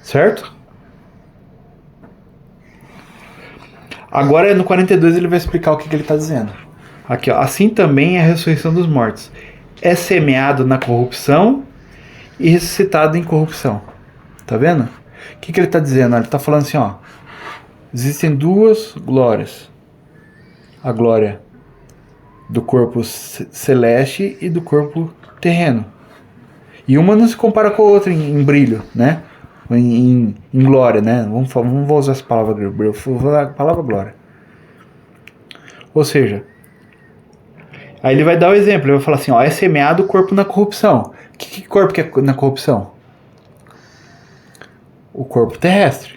Certo? Agora no 42 ele vai explicar o que ele está dizendo. Aqui, ó. Assim também é a ressurreição dos mortos. É semeado na corrupção e ressuscitado em corrupção. Tá vendo? O que ele está dizendo? Ele está falando assim, ó. Existem duas glórias. A glória do corpo celeste e do corpo terreno. E uma não se compara com a outra em brilho, né? Em glória, né? Vamos usar essa palavra, vou usar a palavra glória. Ou seja, aí ele vai dar o exemplo, ele vai falar assim, ó, é semeado o corpo na corrupção. Que corpo que é na corrupção? O corpo terrestre.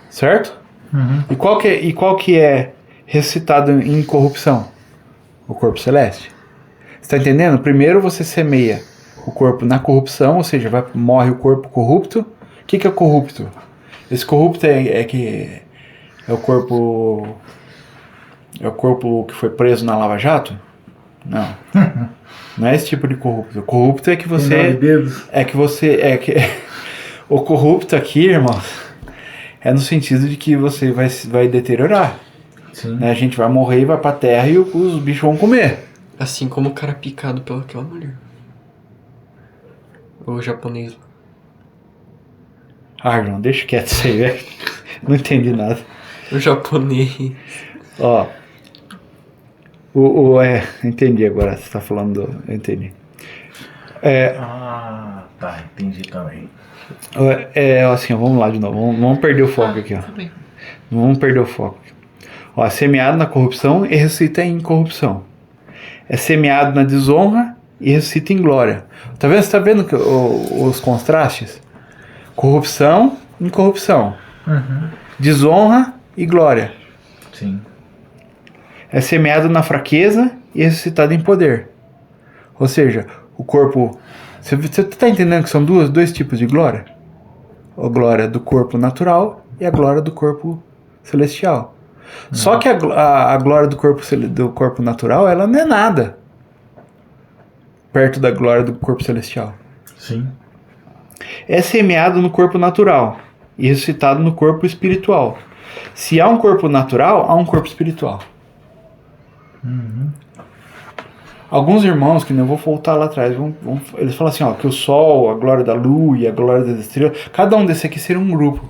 Certo? Uhum. E qual que é ressuscitado em corrupção? O corpo celeste. Você está entendendo? Primeiro você semeia o corpo na corrupção, ou seja, morre o corpo corrupto. O que é corrupto? Esse corrupto é o corpo. É o corpo que foi preso na Lava Jato? Não. Não é esse tipo de corrupto. O corrupto é que você. O corrupto aqui, irmãos, é no sentido de que você vai deteriorar. Né? A gente vai morrer e vai pra terra e os bichos vão comer. Assim como o cara picado pelaquela mulher. O japonês lá. Ah, irmão, deixa quieto isso aí, velho. Não entendi nada. O japonês. Ó. Entendi agora. Você tá falando eu entendi. Tá, entendi também. Assim, ó, vamos lá de novo. Vamos perder o foco aqui, ó. Também. Não vamos perder o foco. Ó, é semeado na corrupção e ressuscita em corrupção. É semeado na desonra e ressuscita em glória. Tá vendo? Você tá vendo os contrastes? Corrupção em corrupção. Uhum. Desonra e glória. Sim. É semeado na fraqueza e ressuscitado em poder. Ou seja, o corpo... Você está entendendo que são dois tipos de glória? A glória do corpo natural e a glória do corpo celestial. Só que a glória do corpo natural, ela não é nada perto da glória do corpo celestial. Sim. É semeado no corpo natural e ressuscitado no corpo espiritual. Se há um corpo natural, há um corpo espiritual. Uhum. Alguns irmãos, que não vou voltar lá atrás, eles falam assim, ó, que o sol, a glória da lua e a glória das estrelas, cada um desse aqui seria um grupo.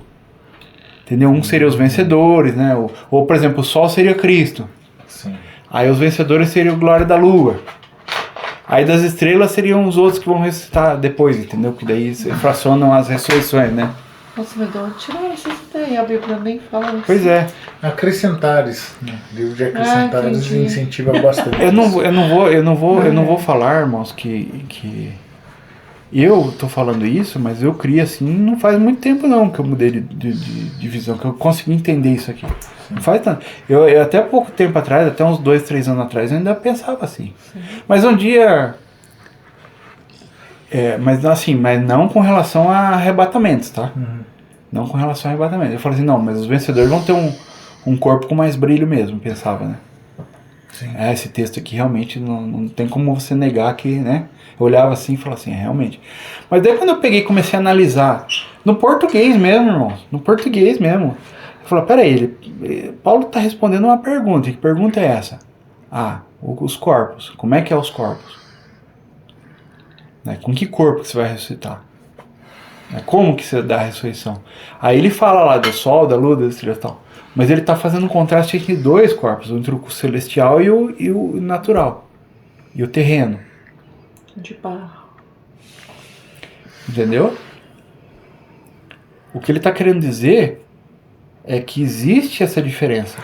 Entendeu? Um seria os vencedores, né? Ou, por exemplo, o sol seria Cristo. Sim. Aí os vencedores seriam a glória da lua. Aí das estrelas seriam os outros que vão ressuscitar depois, entendeu? Que daí fracionam as ressurreições, né? Nossa, mas de onde tiraram isso daí? A Bíblia nem fala isso. Pois é. Acrescentares, né? O livro de acrescentares entendi. incentiva bastante. Eu não vou falar, irmãos, que eu tô falando isso, mas eu criei assim, não faz muito tempo não que eu mudei de visão, que eu consegui entender isso aqui. Não faz tanto. Eu até pouco tempo atrás, até uns 2, 3 anos atrás, eu ainda pensava assim. Sim. Mas um dia... mas não com relação a arrebatamentos, tá? Uhum. Não com relação a arrebatamentos. Eu falei assim, não, mas os vencedores vão ter um corpo com mais brilho mesmo, pensava, né? Sim. Esse texto aqui realmente não tem como você negar que, né? Eu olhava assim e falava assim, realmente. Mas daí quando eu peguei e comecei a analisar, no português mesmo, irmãos, no português mesmo, eu falei, peraí, Paulo está respondendo uma pergunta, que pergunta é essa? Os corpos, como é que é os corpos? Né? Com que corpo que você vai ressuscitar? Né? Como que você dá a ressurreição? Aí ele fala lá do sol, da lua, das estrelas e tal. Mas ele está fazendo um contraste entre dois corpos, entre o celestial e o natural. E o terreno. De barro. Entendeu? O que ele está querendo dizer é que existe essa diferença.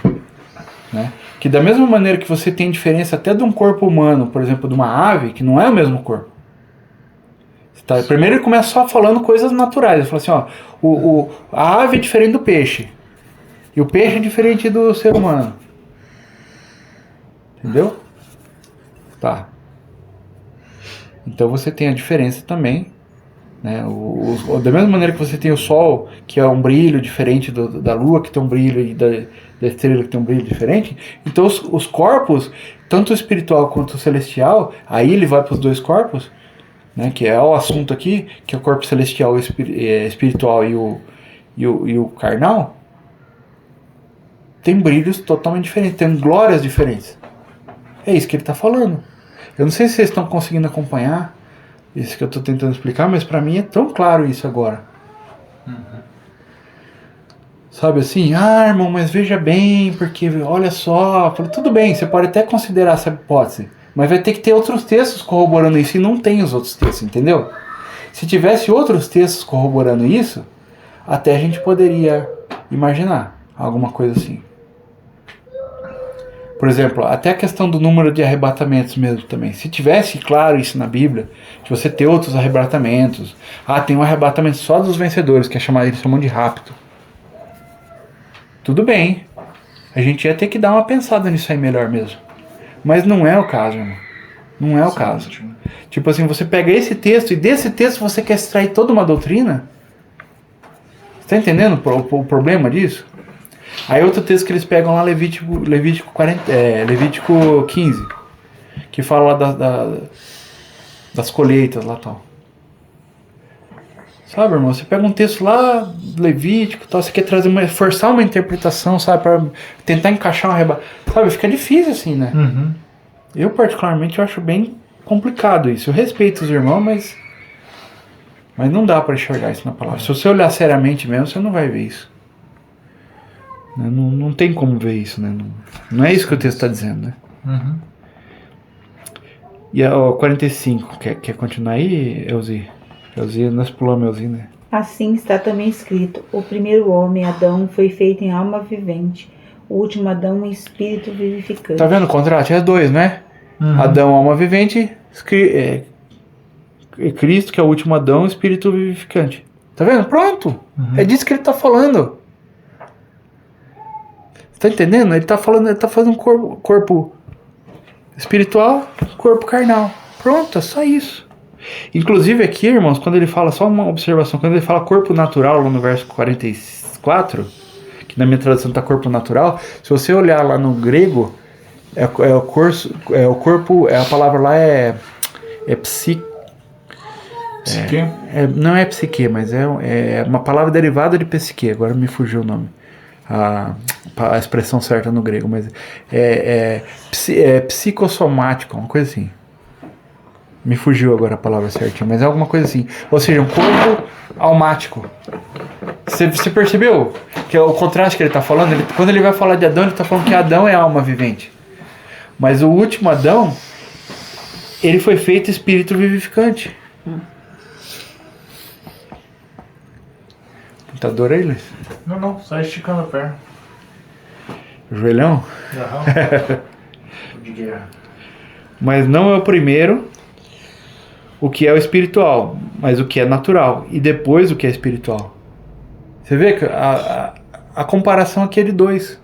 Né? Que da mesma maneira que você tem diferença até de um corpo humano, por exemplo, de uma ave, que não é o mesmo corpo. Primeiro ele começa só falando coisas naturais. Ele fala assim, ó, a ave é diferente do peixe. E o peixe é diferente do ser humano. Entendeu? Tá. Então você tem a diferença também. Né? Da mesma maneira que você tem o sol, que é um brilho diferente da lua, que tem um brilho, e da estrela, que tem um brilho diferente. Então os corpos, tanto o espiritual quanto o celestial, aí ele vai para os dois corpos, né? Que é o assunto aqui, que é o corpo celestial, espiritual e o carnal. Tem brilhos totalmente diferentes, tem glórias diferentes. É isso que ele está falando. Eu não sei se vocês estão conseguindo acompanhar isso que eu estou tentando explicar, mas para mim é tão claro isso agora. Uhum. Sabe assim, irmão, mas veja bem, porque olha só, eu falei, tudo bem, você pode até considerar essa hipótese, mas vai ter que ter outros textos corroborando isso, e não tem os outros textos, entendeu? Se tivesse outros textos corroborando isso, até a gente poderia imaginar alguma coisa assim. Por exemplo, até a questão do número de arrebatamentos mesmo também. Se tivesse claro isso na Bíblia, de você ter outros arrebatamentos. Tem um arrebatamento só dos vencedores, que eles chamam de rapto. Tudo bem. A gente ia ter que dar uma pensada nisso aí melhor mesmo. Mas não é o caso, irmão. Não é o caso. Tipo assim, você pega esse texto e desse texto você quer extrair toda uma doutrina? Você tá entendendo o problema disso? Aí outro texto que eles pegam lá, Levítico 15, que fala lá das colheitas lá tal. Sabe, irmão, você pega um texto lá, Levítico tal, você quer forçar uma interpretação, sabe, para tentar encaixar uma arrebatamento. Sabe, fica difícil assim, né? Uhum. Eu particularmente eu acho bem complicado isso. Eu respeito os irmãos, mas não dá para enxergar isso na palavra. Se você olhar seriamente mesmo, você não vai ver isso. Não tem como ver isso, né? Não é isso que o texto está dizendo, né? Uhum. E o 45, quer continuar aí, Elzi? Elzi, nós pulamos Elzi, né? Assim está também escrito: o primeiro homem, Adão, foi feito em alma vivente, o último Adão em espírito vivificante. Tá vendo o contraste? É dois, né? Uhum. Adão, alma vivente, Cristo, que é o último Adão, espírito vivificante. Tá vendo? Pronto! Uhum. É disso que ele tá falando. Tá entendendo? Ele tá fazendo um corpo espiritual, corpo carnal. Pronto, é só isso. Inclusive aqui, irmãos, quando ele fala, só uma observação, quando ele fala corpo natural, lá no verso 44, que na minha tradução tá corpo natural, se você olhar lá no grego, o corpo, a palavra lá é psique. Não é psique, mas é uma palavra derivada de psique, agora me fugiu o nome. A expressão certa no grego, mas é psicossomático, uma coisa assim. Me fugiu agora a palavra certinha, mas é alguma coisa assim. Ou seja, um corpo almático. Você percebeu que é o contraste que ele está falando? Quando ele vai falar de Adão, ele está falando que Adão é alma vivente. Mas o último Adão, ele foi feito espírito vivificante. Tá dor aí, Luiz? Não, só esticando a perna. Joelhão? De guerra. Mas não é o primeiro o que é o espiritual, mas o que é natural. E depois o que é espiritual. Você vê que a comparação aqui é de dois.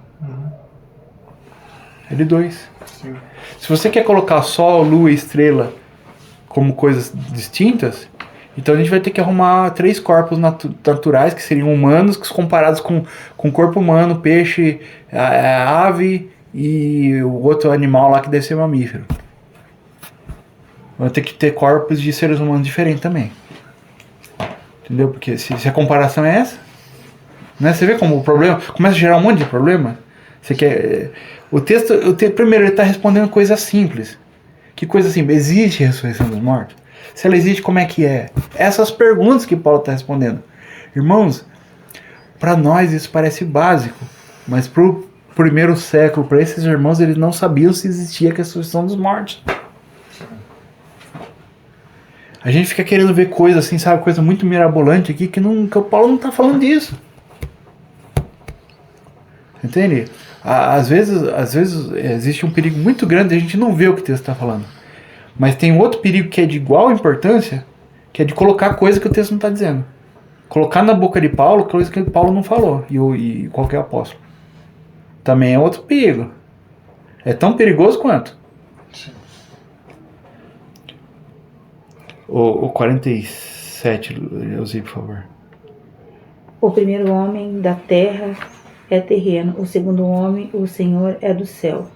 É de dois. Sim. Se você quer colocar Sol, Lua e Estrela como coisas distintas, então a gente vai ter que arrumar 3 corpos naturais, que seriam humanos, que comparados com o corpo humano, peixe, a ave e o outro animal lá que deve ser mamífero. Vai ter que ter corpos de seres humanos diferentes também. Entendeu? Porque se a comparação é essa, né? Você vê como o problema começa a gerar um monte de problema. Você quer... O texto, primeiro, ele está respondendo coisas simples. Que coisa simples? Existe ressurreição dos mortos? Se ela existe, como é que é? Essas perguntas que Paulo está respondendo. Irmãos, para nós isso parece básico, mas para o primeiro século, para esses irmãos, eles não sabiam se existia a ressurreição dos mortos. A gente fica querendo ver coisa assim, sabe? Coisa muito mirabolante aqui, que o Paulo não está falando disso. Entende? Às vezes existe um perigo muito grande de a gente não ver o que o texto está falando. Mas tem outro perigo que é de igual importância, que é de colocar coisa que o texto não está dizendo. Colocar na boca de Paulo coisa que Paulo não falou, e qualquer apóstolo. Também é outro perigo. É tão perigoso quanto. Sim. O 47, Elzi, por favor. O primeiro homem da terra é terreno, o segundo homem, o Senhor, é do céu.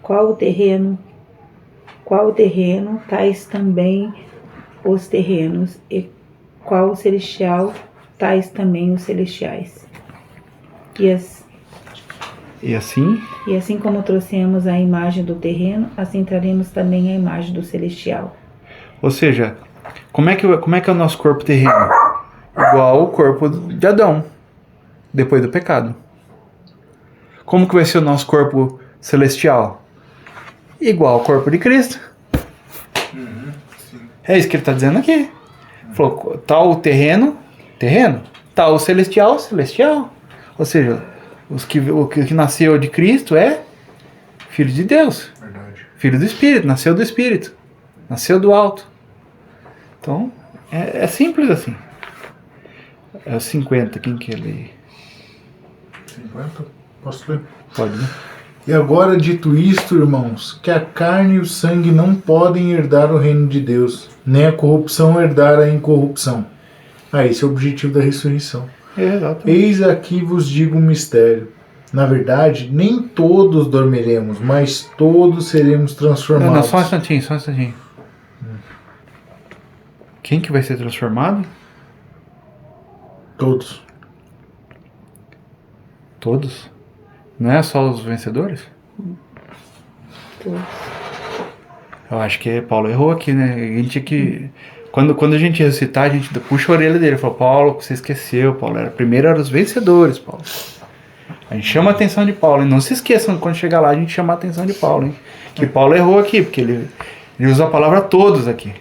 Qual o terreno, tais também os terrenos, e qual o celestial, tais também os celestiais. E assim? E assim como trouxemos a imagem do terreno, assim traremos também a imagem do celestial. Ou seja, como é que é o nosso corpo terreno? Igual o corpo de Adão, depois do pecado. Como que vai ser o nosso corpo celestial? Igual ao corpo de Cristo. É isso que ele está dizendo aqui. Falou, tal o terreno, tal o celestial. Ou seja, o que nasceu de Cristo é filho de Deus. Verdade. Filho do Espírito, nasceu do Espírito. Nasceu do alto. Então, é simples assim. É os 50, quem quer ler? 50? Posso ler? Pode, né? E agora, dito isto, irmãos, que a carne e o sangue não podem herdar o reino de Deus, nem a corrupção herdar a incorrupção. Esse é o objetivo da ressurreição. Exatamente. Eis aqui vos digo um mistério. Na verdade, nem todos dormiremos, mas todos seremos transformados. Não, só um instantinho. Quem que vai ser transformado? Todos. Todos? Não é só os vencedores? Todos. Eu acho que Paulo errou aqui, né? A gente tinha que... Quando a gente recitar, a gente puxa a orelha dele. Fala, Paulo, você esqueceu, Paulo. Primeiro eram os vencedores, Paulo. A gente chama a atenção de Paulo. E não se esqueçam, quando chegar lá, a gente chama a atenção de Paulo, hein? Que Paulo errou aqui, porque ele usa a palavra todos aqui.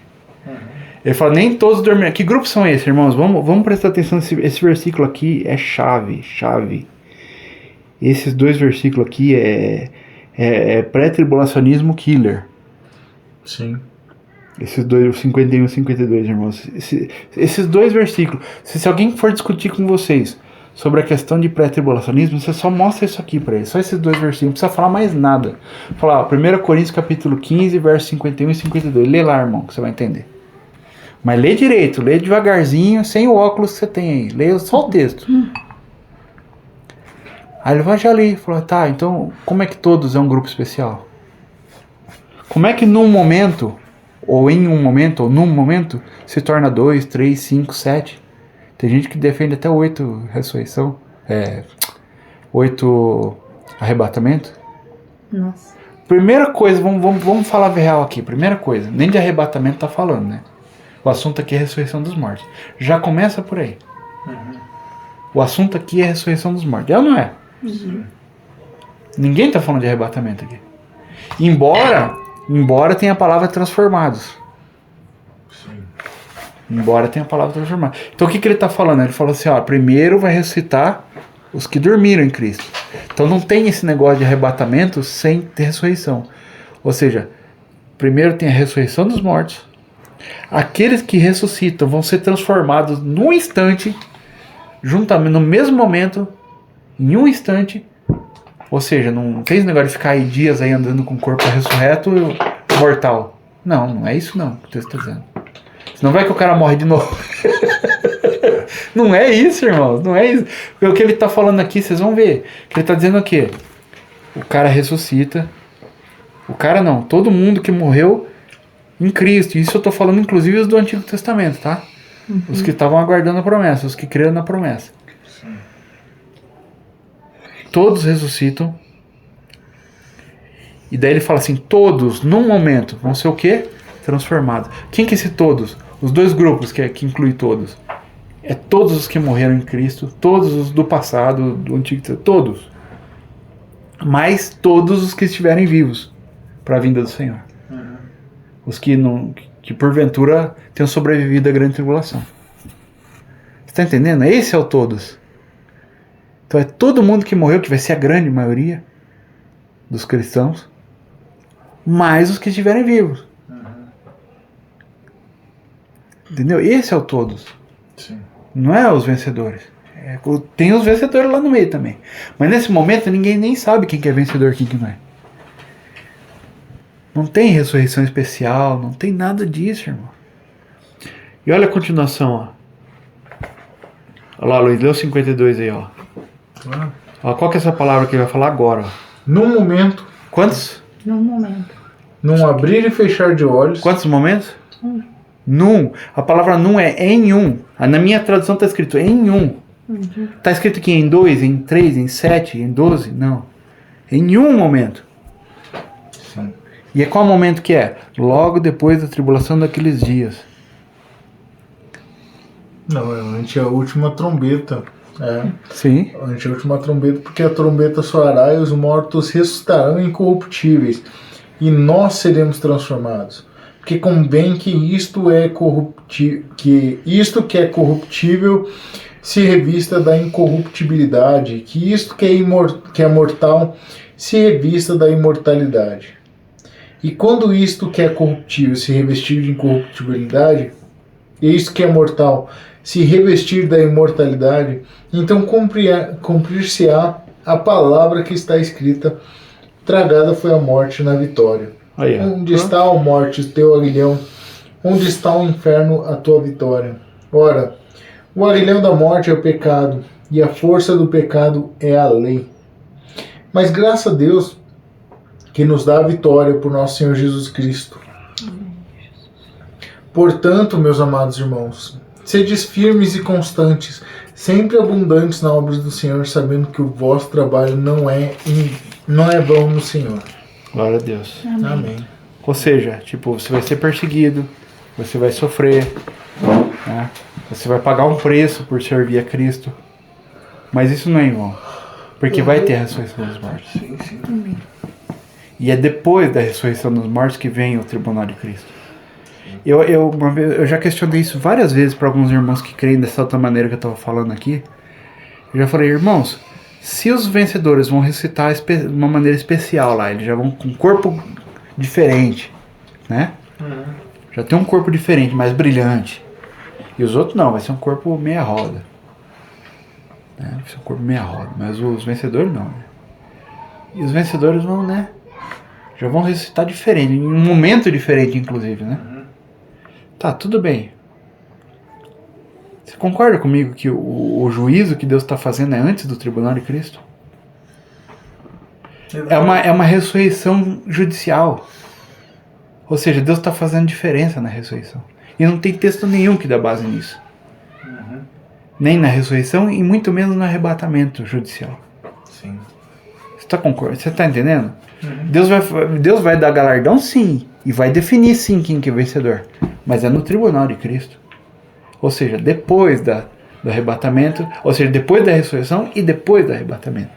Ele fala, nem todos dormirão. Que grupos são esses, irmãos? Vamos prestar atenção. Esse versículo aqui é chave. Esses 2 versículos aqui é pré-tribulacionismo killer. Sim. Esses dois, o 51 e o 52, irmãos. Esses 2 versículos. Se alguém for discutir com vocês sobre a questão de pré-tribulacionismo, você só mostra isso aqui para eles. Só esses 2 versículos. Não precisa falar mais nada. Falar, 1 Coríntios capítulo 15, versos 51 e 52. Lê lá, irmão, que você vai entender. Mas lê direito, lê devagarzinho, sem o óculos que você tem aí. Lê só o texto. Aí ele vai já ali, falou, tá, então como é que todos é um grupo especial? Como é que num momento, ou num momento, se torna 2, 3, 5, 7? Tem gente que defende até 8 ressurreição, 8 arrebatamento. Nossa. Primeira coisa, vamos falar real aqui, primeira coisa, nem de arrebatamento tá falando, né? O assunto aqui é a ressurreição dos mortos. Já começa por aí. O assunto aqui é a ressurreição dos mortos. É ou não é? Ninguém está falando de arrebatamento aqui. Embora Embora tenha a palavra transformados. Sim. Embora tenha a palavra transformados. Então o que ele está falando? Ele falou assim, ó, primeiro vai ressuscitar os que dormiram em Cristo. Então não tem esse negócio de arrebatamento sem ter ressurreição. Ou seja, primeiro tem a ressurreição dos mortos. Aqueles que ressuscitam vão ser transformados num instante, juntamente, no mesmo momento, em um instante. Ou seja, não tem esse negócio de ficar aí dias aí andando com o corpo ressurreto e mortal. Não, não é isso não que o texto está dizendo. Senão vai que o cara morre de novo. Não é isso, irmãos, não é isso. O que ele está falando aqui, vocês vão ver. Que ele está dizendo o quê? O cara ressuscita. O cara não, todo mundo que morreu em Cristo. Isso eu estou falando inclusive os do Antigo Testamento, tá? Os que estavam aguardando a promessa, os que creram na promessa. Todos ressuscitam. E daí ele fala assim, todos, num momento, vão ser o quê? Transformados. Quem que é esse todos? Os dois grupos que inclui todos. É todos os que morreram em Cristo, todos os do passado, do Antigo Testamento, todos. Mais todos os que estiverem vivos para a vinda do Senhor. Os que, não, que porventura tenham sobrevivido à grande tribulação. Você está entendendo? Esse é o todos. Então é todo mundo que morreu, que vai ser a grande maioria dos cristãos, mais os que estiverem vivos. Entendeu? Esse é o todos. Sim. Não é os vencedores. Tem os vencedores lá no meio também. Mas nesse momento ninguém nem sabe quem que é vencedor e quem que não é. Não tem ressurreição especial, não tem nada disso, irmão. E olha a continuação, ó. Olha lá, Luiz, lê o 52 aí, ó. Ó, qual que é essa palavra que ele vai falar agora? Ó? Num momento, Quantos? Num momento. num abrir e fechar de olhos. Quantos momentos? Num. A palavra num é em um. Na minha tradução está escrito em um. Está escrito aqui em 2, em 3, em 7, em 12? Não. Em um momento. Sim. E é qual momento que é? Logo depois da tribulação daqueles dias. Não, é ante a última trombeta. É. Sim. Ante a última trombeta, porque a trombeta soará e os mortos ressuscitarão incorruptíveis, e nós seremos transformados. Porque convém que isto que é corruptível se revista da incorruptibilidade, que isto que é mortal se revista da imortalidade. E quando isto que é corruptível se revestir de incorruptibilidade, e isto que é mortal se revestir da imortalidade, então cumprir-se-á a palavra que está escrita: tragada foi a morte na vitória. Aí, ó. Onde está, ó morte, o teu aguilhão? Onde está o inferno, a tua vitória? Ora, o aguilhão da morte é o pecado, e a força do pecado é a lei. Mas graças a Deus que nos dá a vitória por nosso Senhor Jesus Cristo. Portanto, meus amados irmãos, sedes firmes e constantes, sempre abundantes na obra do Senhor, sabendo que o vosso trabalho não é vão no Senhor. Glória a Deus. Amém. Ou seja, tipo, você vai ser perseguido, você vai sofrer, né? Você vai pagar um preço por servir a Cristo. Mas isso não é em vão. Porque vai ter a ressurreição dos mortos. Sim, sim. E é depois da ressurreição dos mortos que vem o tribunal de Cristo. Eu já questionei isso várias vezes para alguns irmãos que creem dessa outra maneira que eu estava falando aqui. Eu já falei, irmãos, se os vencedores vão ressuscitar de uma maneira especial lá, eles já vão com um corpo diferente, né? Já tem um corpo diferente, mais brilhante. E os outros não, vai ser um corpo meia roda. Né? Vai ser um corpo meia roda, mas os vencedores não. Né? E os vencedores vão, né? Já vão ressuscitar diferente, em um momento diferente, inclusive, né? Tá, tudo bem. Você concorda comigo que o juízo que Deus está fazendo é antes do tribunal de Cristo? É uma ressurreição judicial. Ou seja, Deus está fazendo diferença na ressurreição. E não tem texto nenhum que dá base nisso. Nem na ressurreição e muito menos no arrebatamento judicial. Sim. Você está entendendo? Deus vai dar galardão, sim. E vai definir, sim, quem que é vencedor. Mas é no tribunal de Cristo. Ou seja, depois do arrebatamento. Ou seja, depois da ressurreição e depois do arrebatamento.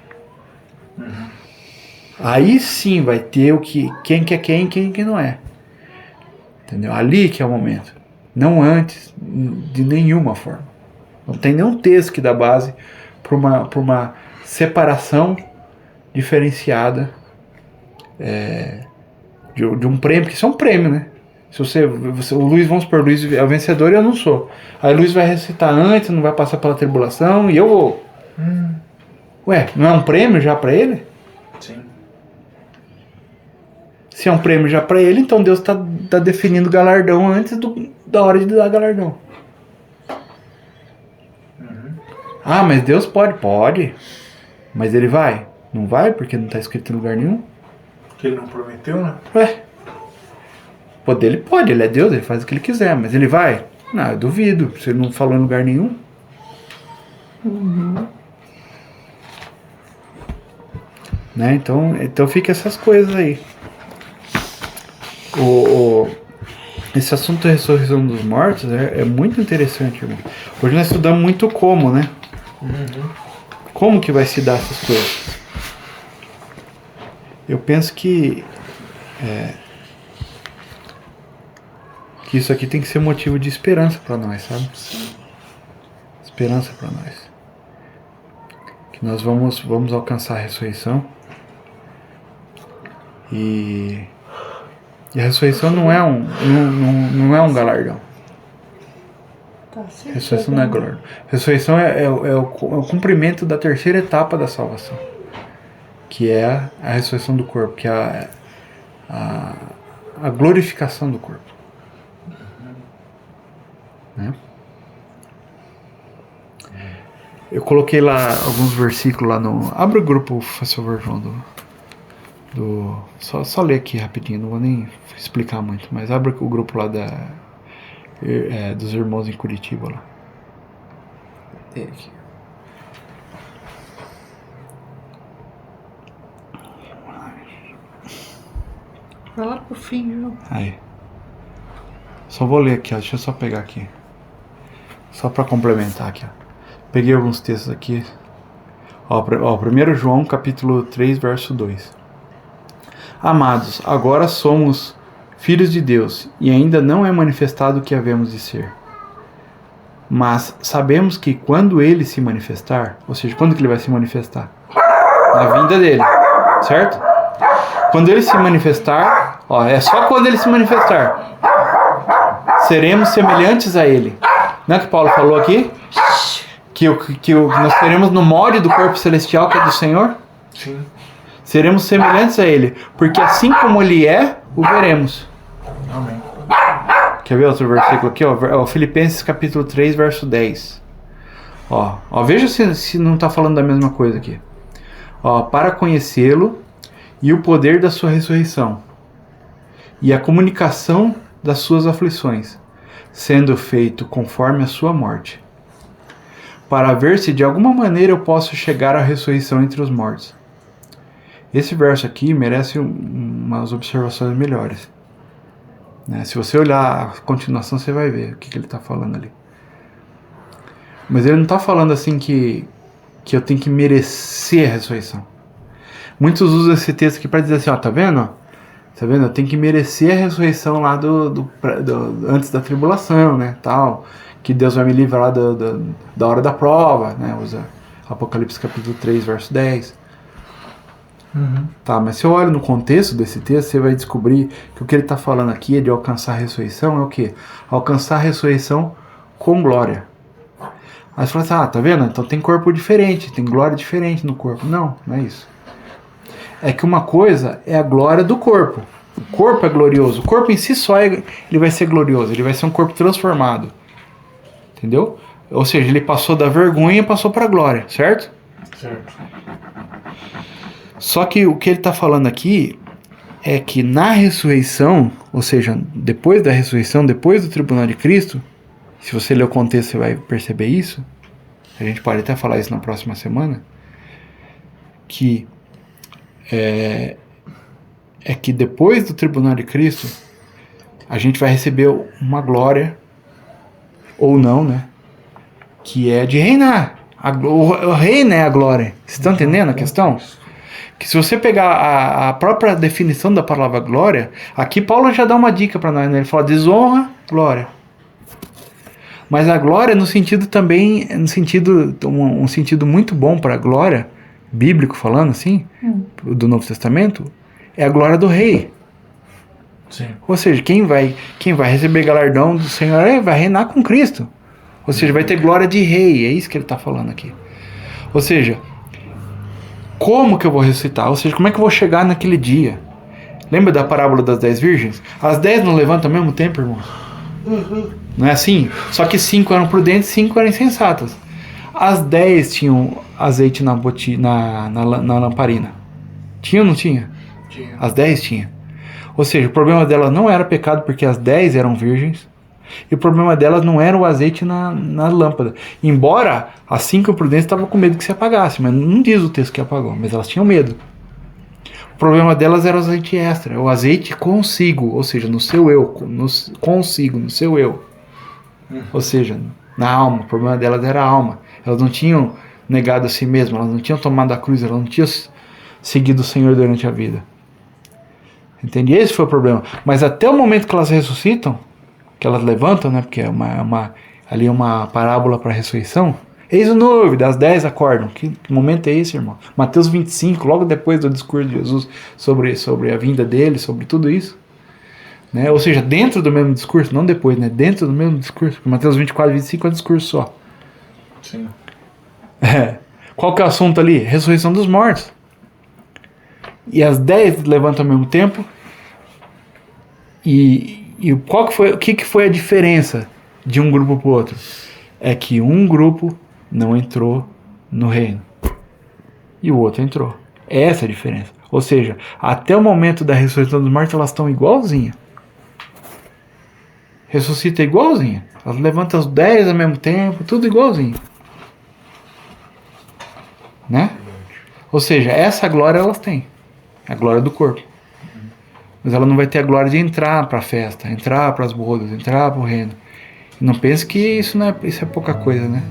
Aí sim vai ter quem que é quem e quem que não é. Entendeu? Ali que é o momento. Não antes, de nenhuma forma. Não tem nenhum texto que dá base para uma separação diferenciada de um prêmio, porque isso é um prêmio, né? Se o Luiz, vamos supor, o Luiz é o vencedor e eu não sou. Aí o Luiz vai recitar antes, não vai passar pela tribulação e eu vou. Ué, não é um prêmio já para ele? Sim. Se é um prêmio já para ele, então Deus tá definindo galardão antes da hora de dar galardão. Ah, mas Deus pode? Pode. Mas ele vai? Não vai, porque não está escrito em lugar nenhum. Que ele não prometeu, né? Ué. Poder ele pode, ele é Deus, ele faz o que ele quiser, mas ele vai? Não, eu duvido, se ele não falou em lugar nenhum. Né? Então fica essas coisas aí. Esse assunto da ressurreição dos mortos é muito interessante, irmão. Hoje nós estudamos muito como, né? Como que vai se dar essas coisas? Eu penso que isso aqui tem que ser motivo de esperança para nós, sabe? Esperança para nós. Que nós vamos alcançar a ressurreição. E a ressurreição não é um galardão. A ressurreição não é galardão. A ressurreição é o cumprimento da terceira etapa da salvação, que é a ressurreição do corpo, que é a glorificação do corpo. Né? Eu coloquei lá alguns versículos lá no... Abre o grupo, por favor, João, só ler aqui rapidinho, não vou nem explicar muito, mas abre o grupo lá dos irmãos em Curitiba lá. Tem aqui. Vai lá pro fim, João. Aí. Só vou ler aqui, ó. Deixa eu só pegar aqui. Só para complementar aqui, ó. Peguei alguns textos aqui. Ó, 1 João, capítulo 3, verso 2. Amados, agora somos filhos de Deus, e ainda não é manifestado o que havemos de ser. Mas sabemos que quando ele se manifestar, ou seja, quando que ele vai se manifestar? Na vinda dele, certo? Quando ele se manifestar, ó, é só quando ele se manifestar, seremos semelhantes a ele. Não é o que Paulo falou aqui? Que nós seremos no molde do corpo celestial que é do Senhor? Sim. Seremos semelhantes a ele, porque assim como ele é, o veremos. Amém. Quer ver outro versículo aqui? Ó, Filipenses capítulo 3, verso 10. Ó, veja se não está falando da mesma coisa aqui. Ó, para conhecê-lo e o poder da sua ressurreição e a comunicação das suas aflições, sendo feito conforme a sua morte, para ver se de alguma maneira eu posso chegar à ressurreição entre os mortos. Esse verso aqui merece umas observações melhores. Né? Se você olhar a continuação, você vai ver o que ele está falando ali. Mas ele não está falando assim que eu tenho que merecer a ressurreição. Muitos usam esse texto aqui para dizer assim, ó, tá vendo? Tá vendo? Eu tenho que merecer a ressurreição lá antes da tribulação, né? Tal, que Deus vai me livrar da hora da prova, né? Usa Apocalipse capítulo 3, verso 10. Tá, mas se eu olho no contexto desse texto, você vai descobrir que o que ele está falando aqui é de alcançar a ressurreição, é o quê? Alcançar a ressurreição com glória. Aí você fala assim, tá vendo? Então tem corpo diferente, tem glória diferente no corpo. Não é isso. É que uma coisa é a glória do corpo. O corpo é glorioso. O corpo em si só ele vai ser glorioso. Ele vai ser um corpo transformado. Entendeu? Ou seja, ele passou da vergonha e passou para a glória, certo? Certo. Só que o que ele está falando aqui é que na ressurreição, ou seja, depois da ressurreição, depois do tribunal de Cristo, se você ler o contexto você vai perceber isso, a gente pode até falar isso na próxima semana, que é que depois do tribunal de Cristo, a gente vai receber uma glória, ou não, né? Que é de reinar. O reino é a glória. Vocês estão entendendo a questão? Que se você pegar a própria definição da palavra glória, aqui Paulo já dá uma dica para nós, né? Ele fala desonra, glória. Mas a glória no sentido também, no sentido, um sentido muito bom para a glória, bíblico falando assim, do Novo Testamento, é a glória do rei. Sim. Ou seja, quem vai receber galardão do Senhor vai reinar com Cristo. Ou seja, vai ter glória de rei. É isso que ele está falando aqui. Ou seja, como que eu vou ressuscitar? Ou seja, como é que eu vou chegar naquele dia? Lembra da parábola das 10 virgens? As 10 não levantam ao mesmo tempo, irmão? Não é assim? Só que 5 eram prudentes e 5 eram insensatas. As 10 tinham azeite na lamparina. Tinha ou não tinha? Tinha. As 10 tinha. Ou seja, o problema delas não era pecado porque as 10 eram virgens. E o problema delas não era o azeite na lâmpada. Embora as 5 prudentes estavam com medo que se apagasse. Mas não diz o texto que apagou. Mas elas tinham medo. O problema delas era o azeite extra. O azeite consigo. Ou seja, no seu eu. Consigo, no seu eu. Ou seja, na alma. O problema delas era a alma. Elas não tinham negado a si mesmas. Elas não tinham tomado a cruz. Elas não tinham seguido o Senhor durante a vida. Entende? Esse foi o problema. Mas até o momento que elas ressuscitam, que elas levantam, né? Porque ali é uma parábola para a ressurreição. Eis o noivo, das 10 acordam. Que momento é esse, irmão? Mateus 25, logo depois do discurso de Jesus sobre a vinda dele, sobre tudo isso. Né? Ou seja, dentro do mesmo discurso, não depois, né? Dentro do mesmo discurso. Porque Mateus 24 e 25 é um discurso só. Sim. Qual que é o assunto ali? Ressurreição dos mortos. E as 10 levantam ao mesmo tempo. E o que foi a diferença de um grupo para o outro? É que um grupo não entrou no reino. E o outro entrou. Essa é a diferença. Ou seja, até o momento da ressurreição dos mortos, elas estão igualzinhas. Ressuscita igualzinha. Elas levantam as 10 ao mesmo tempo, tudo igualzinho. Né? Ou seja, essa glória elas têm. A glória do corpo. Mas ela não vai ter a glória de entrar para a festa, entrar para as bodas, entrar para o reino. E não pense que isso é pouca coisa, né?